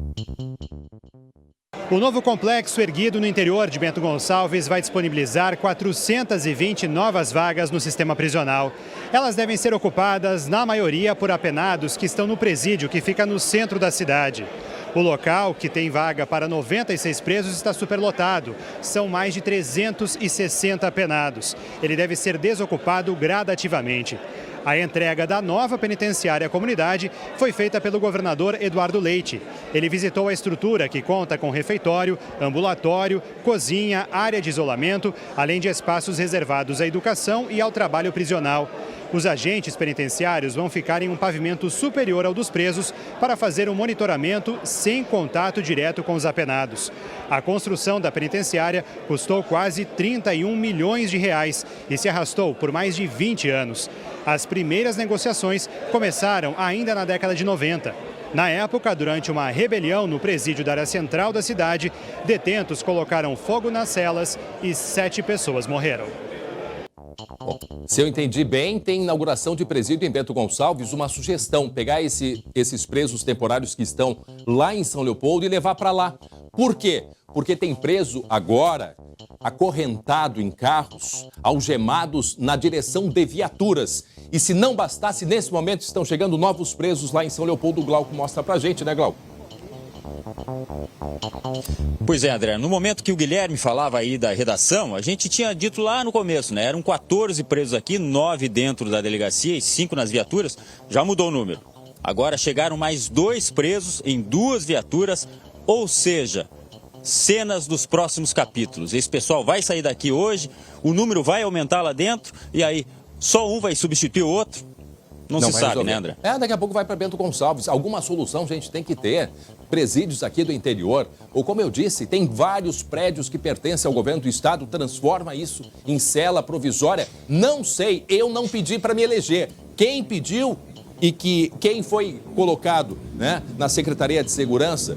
O novo complexo erguido no interior de Bento Gonçalves vai disponibilizar 420 novas vagas no sistema prisional. Elas devem ser ocupadas, na maioria, por apenados que estão no presídio, que fica no centro da cidade. O local, que tem vaga para 96 presos, está superlotado. São mais de 360 apenados. Ele deve ser desocupado gradativamente. A entrega da nova penitenciária à comunidade foi feita pelo governador Eduardo Leite. Ele visitou a estrutura, que conta com refeitório, ambulatório, cozinha, área de isolamento, além de espaços reservados à educação e ao trabalho prisional. Os agentes penitenciários vão ficar em um pavimento superior ao dos presos para fazer um monitoramento sem contato direto com os apenados. A construção da penitenciária custou quase 31 milhões de reais e se arrastou por mais de 20 anos. As primeiras negociações começaram ainda na década de 90. Na época, durante uma rebelião no presídio da área central da cidade, detentos colocaram fogo nas celas e 7 pessoas morreram. Bom, se eu entendi bem, tem inauguração de presídio em Bento Gonçalves, uma sugestão, pegar esses presos temporários que estão lá em São Leopoldo e levar para lá. Por quê? Porque tem preso agora acorrentado em carros, algemados na direção de viaturas. E se não bastasse, nesse momento estão chegando novos presos lá em São Leopoldo. O Glauco mostra pra gente, né, Glauco? Pois é, André, no momento que o Guilherme falava aí da redação, a gente tinha dito lá no começo, né? Eram 14 presos aqui, 9 dentro da delegacia e 5 nas viaturas. Já mudou o número. Agora chegaram mais 2 presos em 2 viaturas, ou seja, cenas dos próximos capítulos. Esse pessoal vai sair daqui hoje, o número vai aumentar lá dentro e aí só um vai substituir o outro. Não se sabe, né, André? Daqui a pouco vai para Bento Gonçalves. Alguma solução a gente tem que ter. Presídios aqui do interior. Ou como eu disse, tem vários prédios que pertencem ao governo do estado. Transforma isso em cela provisória. Não sei, eu não pedi para me eleger. Quem pediu e quem foi colocado, né, na Secretaria de Segurança,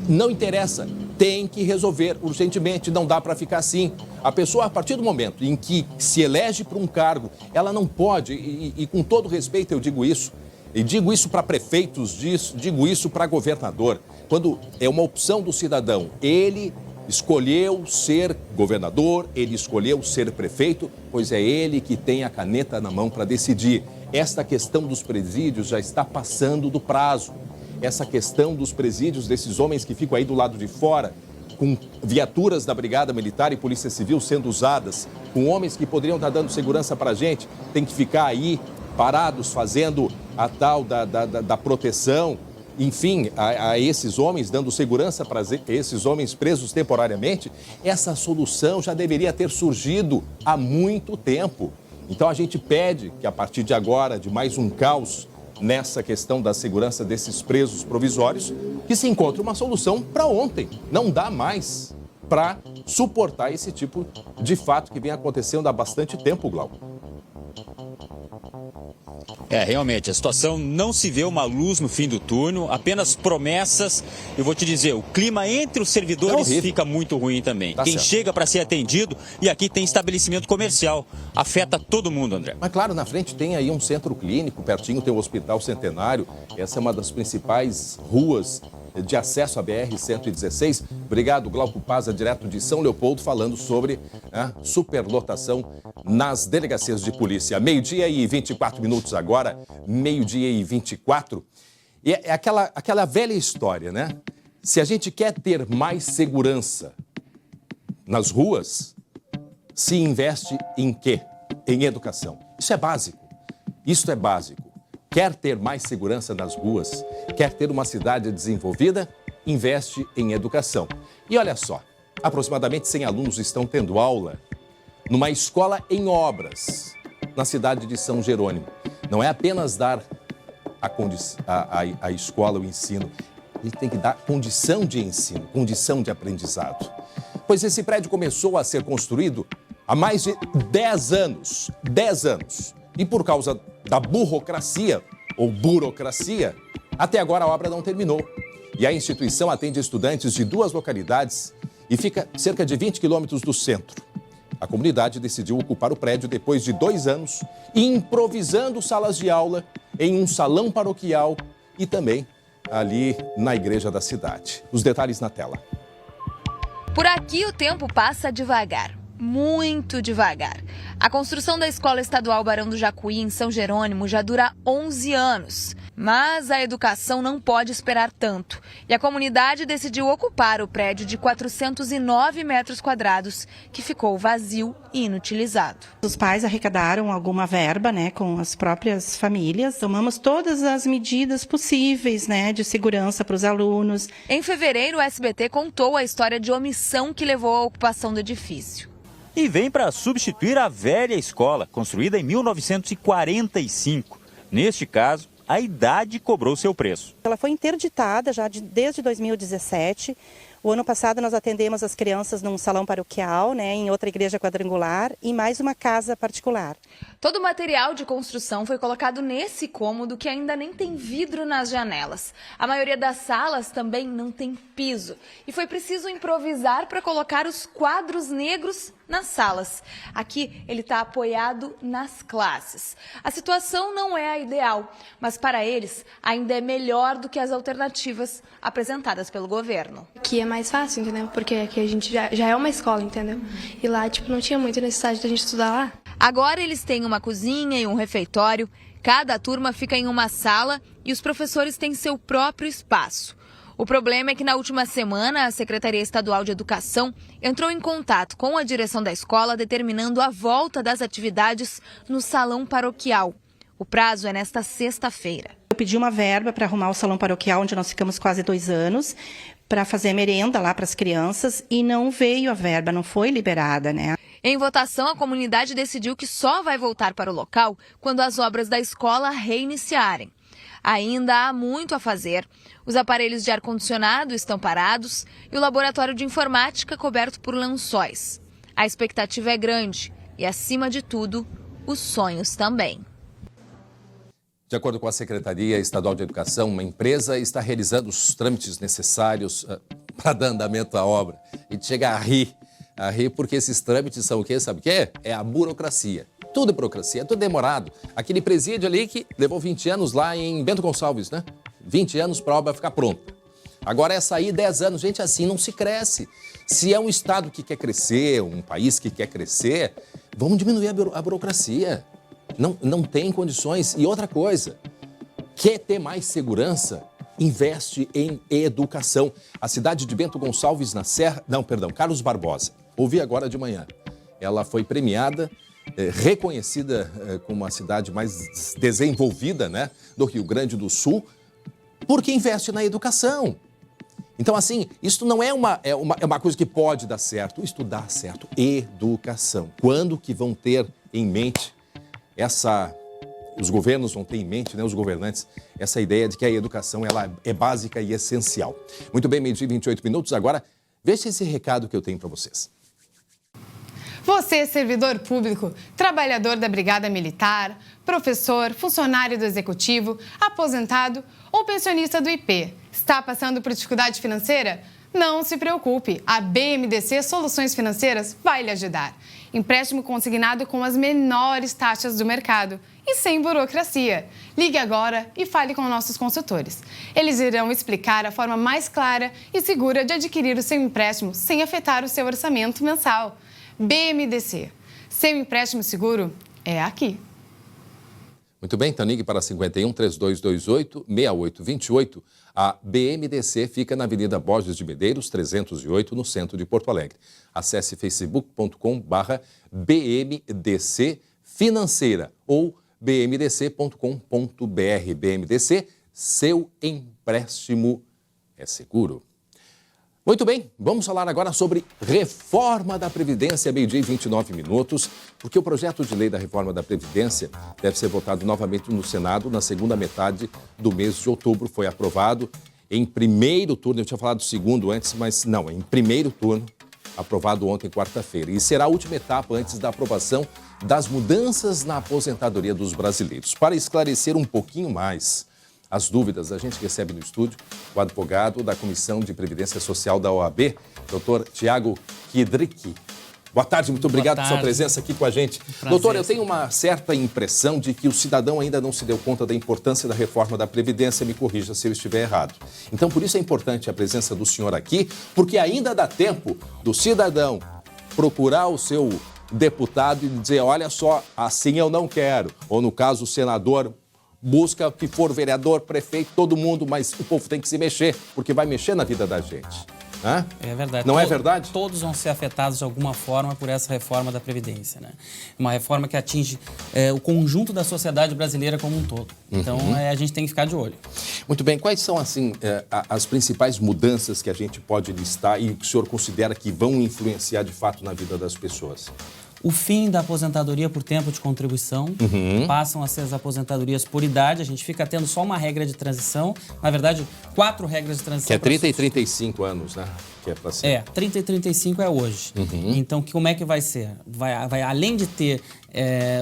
não interessa. Tem que resolver urgentemente, não dá para ficar assim. A pessoa, a partir do momento em que se elege para um cargo, ela não pode, e com todo respeito eu digo isso, e digo isso para prefeitos, digo isso para governador, quando é uma opção do cidadão, ele escolheu ser governador, ele escolheu ser prefeito, pois é ele que tem a caneta na mão para decidir. Esta questão dos presídios já está passando do prazo. Essa questão dos presídios, desses homens que ficam aí do lado de fora, com viaturas da Brigada Militar e Polícia Civil sendo usadas, com homens que poderiam estar dando segurança para a gente, tem que ficar aí parados fazendo a tal da proteção, enfim, a esses homens, dando segurança para esses homens presos temporariamente. Essa solução já deveria ter surgido há muito tempo. Então a gente pede que a partir de agora, de mais um caos nessa questão da segurança desses presos provisórios, que se encontre uma solução para ontem. Não dá mais para suportar esse tipo de fato que vem acontecendo há bastante tempo, Glauco. Realmente, a situação não se vê uma luz no fim do túnel, apenas promessas. Eu vou te dizer, o clima entre os servidores fica muito ruim também. Quem certo. Chega para ser atendido, e aqui tem estabelecimento comercial, afeta todo mundo, André. Mas claro, na frente tem aí um centro clínico, pertinho tem o Hospital Centenário. Essa é uma das principais ruas de acesso à BR-116. Obrigado, Glauco Pazza, direto de São Leopoldo, falando sobre a superlotação nas delegacias de polícia. 12h24 agora, 12h24. E é aquela velha história, né? Se a gente quer ter mais segurança nas ruas, se investe em quê? Em educação. Isso é básico. Isso é básico. Quer ter mais segurança nas ruas? Quer ter uma cidade desenvolvida? Investe em educação. E olha só, aproximadamente 100 alunos estão tendo aula numa escola em obras na cidade de São Jerônimo. Não é apenas dar a escola, o ensino, ele tem que dar condição de ensino, condição de aprendizado. Pois esse prédio começou a ser construído há mais de 10 anos. 10 anos. E por causa da burocracia, até agora a obra não terminou. E a instituição atende estudantes de 2 localidades e fica cerca de 20 quilômetros do centro. A comunidade decidiu ocupar o prédio depois de 2 anos, improvisando salas de aula em um salão paroquial e também ali na igreja da cidade. Os detalhes na tela. Por aqui o tempo passa devagar, muito devagar. A construção da Escola Estadual Barão do Jacuí, em São Jerônimo, já dura 11 anos. Mas a educação não pode esperar tanto. E a comunidade decidiu ocupar o prédio de 409 metros quadrados, que ficou vazio e inutilizado. Os pais arrecadaram alguma verba, com as próprias famílias. Tomamos todas as medidas possíveis, de segurança para os alunos. Em fevereiro, o SBT contou a história de omissão que levou à ocupação do edifício. E vem para substituir a velha escola, construída em 1945. Neste caso, a idade cobrou seu preço. Ela foi interditada já desde 2017. O ano passado nós atendemos as crianças num salão paroquial, em outra igreja quadrangular e mais uma casa particular. Todo o material de construção foi colocado nesse cômodo que ainda nem tem vidro nas janelas. A maioria das salas também não tem piso. E foi preciso improvisar para colocar os quadros negros nas salas. Aqui ele está apoiado nas classes. A situação não é a ideal, mas para eles ainda é melhor do que as alternativas apresentadas pelo governo. Aqui é mais fácil, entendeu? Porque aqui a gente já é uma escola, entendeu? E lá, não tinha muita necessidade da gente estudar lá. Agora eles têm uma cozinha e um refeitório, cada turma fica em uma sala e os professores têm seu próprio espaço. O problema é que na última semana a Secretaria Estadual de Educação entrou em contato com a direção da escola determinando a volta das atividades no salão paroquial. O prazo é nesta sexta-feira. Eu pedi uma verba para arrumar o salão paroquial, onde nós ficamos quase 2 anos, para fazer merenda lá para as crianças e não veio a verba, não foi liberada, Em votação, a comunidade decidiu que só vai voltar para o local quando as obras da escola reiniciarem. Ainda há muito a fazer. Os aparelhos de ar-condicionado estão parados e o laboratório de informática coberto por lençóis. A expectativa é grande e, acima de tudo, os sonhos também. De acordo com a Secretaria Estadual de Educação, uma empresa está realizando os trâmites necessários para dar andamento à obra. A gente chega a rir porque esses trâmites são o quê? Sabe o quê? É a burocracia. Tudo é burocracia, tudo demorado. Aquele presídio ali que levou 20 anos lá em Bento Gonçalves, 20 anos para a obra ficar pronta. Agora é sair 10 anos. Gente, assim não se cresce. Se é um estado que quer crescer, um país que quer crescer, vamos diminuir a burocracia. Não tem condições. E outra coisa, quer ter mais segurança? Investe em educação. A cidade de Bento Gonçalves na Serra... Carlos Barbosa. Ouvi agora de manhã. Ela foi premiada, reconhecida como a cidade mais desenvolvida, do Rio Grande do Sul, porque investe na educação. Então, assim, isso não é uma coisa que pode dar certo. Isso dá certo. Educação. Quando que vão ter em mente os governos vão ter em mente, os governantes, essa ideia de que a educação ela é básica e essencial. Muito bem, 12h e 28 minutos. Agora, veja esse recado que eu tenho para vocês. Você, servidor público, trabalhador da Brigada Militar, professor, funcionário do Executivo, aposentado ou pensionista do IP, está passando por dificuldade financeira? Não se preocupe, a BMDC Soluções Financeiras vai lhe ajudar. Empréstimo consignado com as menores taxas do mercado e sem burocracia. Ligue agora e fale com nossos consultores. Eles irão explicar a forma mais clara e segura de adquirir o seu empréstimo sem afetar o seu orçamento mensal. BMDC, seu empréstimo seguro é aqui. Muito bem, então ligue para 51 3228 6828. A BMDC fica na Avenida Borges de Medeiros, 308, no centro de Porto Alegre. Acesse facebook.com/BMDC Financeira ou bmdc.com.br. BMDC, seu empréstimo é seguro. Muito bem, vamos falar agora sobre reforma da Previdência, 12h e 29 minutos, porque o projeto de lei da reforma da Previdência deve ser votado novamente no Senado na segunda metade do mês de outubro. Foi aprovado em primeiro turno, eu tinha falado segundo antes, mas não, em primeiro turno, aprovado ontem, quarta-feira. E será a última etapa antes da aprovação das mudanças na aposentadoria dos brasileiros. Para esclarecer um pouquinho mais as dúvidas, a gente recebe no estúdio o advogado da Comissão de Previdência Social da OAB, Dr. Tiago Kidrick. Boa tarde, muito obrigado por sua presença aqui com a gente. Doutor, eu tenho uma certa impressão de que o cidadão ainda não se deu conta da importância da reforma da Previdência, me corrija se eu estiver errado. Então, por isso é importante a presença do senhor aqui, porque ainda dá tempo do cidadão procurar o seu deputado e dizer, olha só, assim eu não quero. Ou, no caso, o senador busca que for vereador, prefeito, todo mundo, mas o povo tem que se mexer, porque vai mexer na vida da gente. Hã? É verdade. Não é verdade? Todos vão ser afetados de alguma forma por essa reforma da Previdência, né? Uma reforma que atinge o conjunto da sociedade brasileira como um todo. Então, a gente tem que ficar de olho. Muito bem. Quais são, assim, as principais mudanças que a gente pode listar e que o senhor considera que vão influenciar, de fato, na vida das pessoas? O fim da aposentadoria por tempo de contribuição, passam a ser as aposentadorias por idade, a gente fica tendo só uma regra de transição, na verdade, 4 regras de transição. Que é 30 e 35 anos, né? Que é para ser. 30 e 35 é hoje. Então, como é que vai ser? Vai além de ter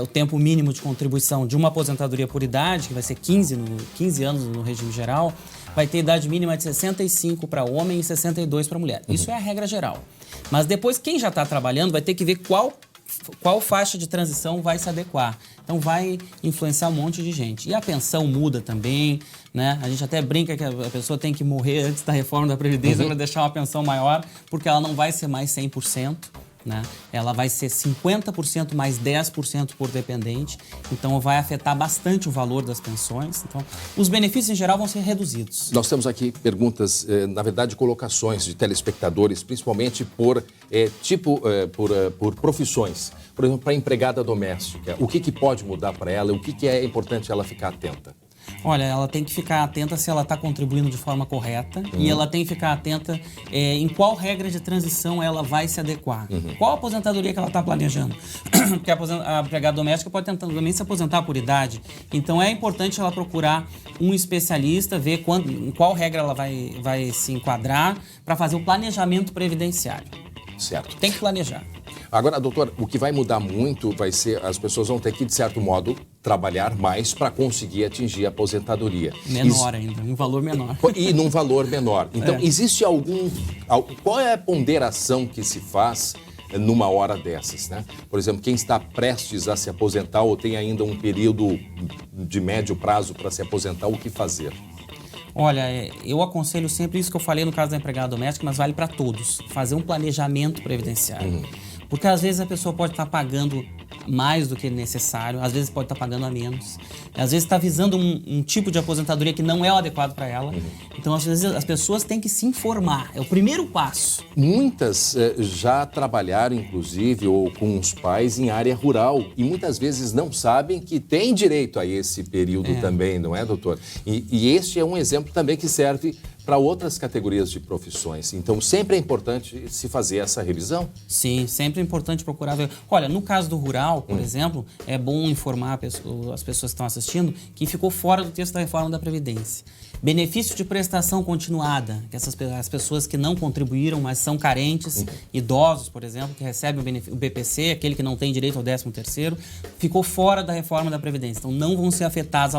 o tempo mínimo de contribuição de uma aposentadoria por idade, que vai ser 15 anos no regime geral, vai ter idade mínima de 65 para homem e 62 para mulher. Isso é a regra geral. Mas depois, quem já está trabalhando vai ter que ver qual faixa de transição vai se adequar. Então vai influenciar um monte de gente. E a pensão muda também, né? A gente até brinca que a pessoa tem que morrer antes da reforma da Previdência para deixar uma pensão maior, porque ela não vai ser mais 100%. Né? Ela vai ser 50% mais 10% por dependente, então vai afetar bastante o valor das pensões. Então, os benefícios em geral vão ser reduzidos. Nós temos aqui perguntas, na verdade, colocações de telespectadores, principalmente por profissões. Por exemplo, para empregada doméstica, o que pode mudar para ela, o que é importante ela ficar atenta? Olha, ela tem que ficar atenta se ela está contribuindo de forma correta e ela tem que ficar atenta em qual regra de transição ela vai se adequar. Qual aposentadoria que ela está planejando? Porque a empregada doméstica pode tentar também se aposentar por idade. Então é importante ela procurar um especialista, ver em qual regra ela vai se enquadrar para fazer o planejamento previdenciário. Certo. Tem que planejar. Agora, doutor, o que vai mudar muito vai ser as pessoas vão ter que, de certo modo, trabalhar mais para conseguir atingir a aposentadoria. Menor ainda, um valor menor. E num valor menor. Então, existe qual é a ponderação que se faz numa hora dessas, né? Por exemplo, quem está prestes a se aposentar ou tem ainda um período de médio prazo para se aposentar, o que fazer? Olha, eu aconselho sempre isso que eu falei no caso da empregada doméstica, mas vale para todos. Fazer um planejamento previdenciário. Porque às vezes a pessoa pode estar pagando mais do que necessário, às vezes pode estar pagando a menos, às vezes está visando um tipo de aposentadoria que não é o adequado para ela. Então, às vezes, as pessoas têm que se informar, é o primeiro passo. Muitas já trabalharam, inclusive, ou com os pais em área rural e muitas vezes não sabem que tem direito a esse período também, não é, doutor? E este é um exemplo também que serve para outras categorias de profissões. Então, sempre é importante se fazer essa revisão? Sim, sempre é importante procurar ver. Olha, no caso do rural, por exemplo, é bom informar as pessoas que estão assistindo que ficou fora do texto da reforma da Previdência. Benefício de prestação continuada, que as pessoas que não contribuíram, mas são carentes, idosos, por exemplo, que recebem o BPC, aquele que não tem direito ao 13º, ficou fora da reforma da Previdência. Então, não vão ser afetados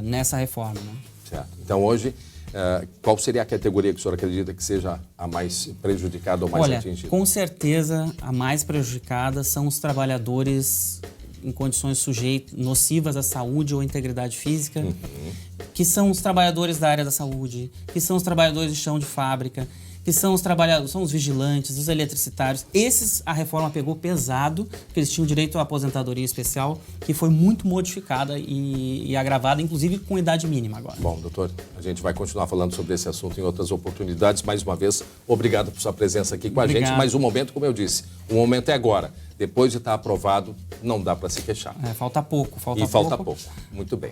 nessa reforma, né? Certo. Então, hoje, qual seria a categoria que o senhor acredita que seja a mais prejudicada ou mais atingida? Com certeza, a mais prejudicada são os trabalhadores em condições nocivas à saúde ou à integridade física, que são os trabalhadores da área da saúde, que são os trabalhadores de chão de fábrica, que são os vigilantes, os eletricitários. Esses a reforma pegou pesado, porque eles tinham direito à aposentadoria especial, que foi muito modificada e agravada, inclusive com idade mínima agora. Bom, doutor, a gente vai continuar falando sobre esse assunto em outras oportunidades. Mais uma vez, obrigado por sua presença aqui com a gente. Mas o momento, como eu disse, o momento é agora. Depois de estar aprovado, não dá para se queixar. Falta pouco. Falta pouco. Muito bem.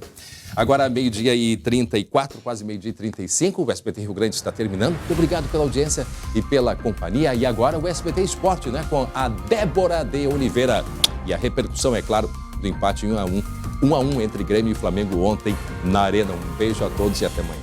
Agora, 12h34, quase 12h35, o SBT Rio Grande está terminando. Muito obrigado pela audiência e pela companhia. E agora o SBT Esporte, né, com a Débora de Oliveira. E a repercussão, é claro, do empate 1-1 entre Grêmio e Flamengo ontem na Arena. Um beijo a todos e até amanhã.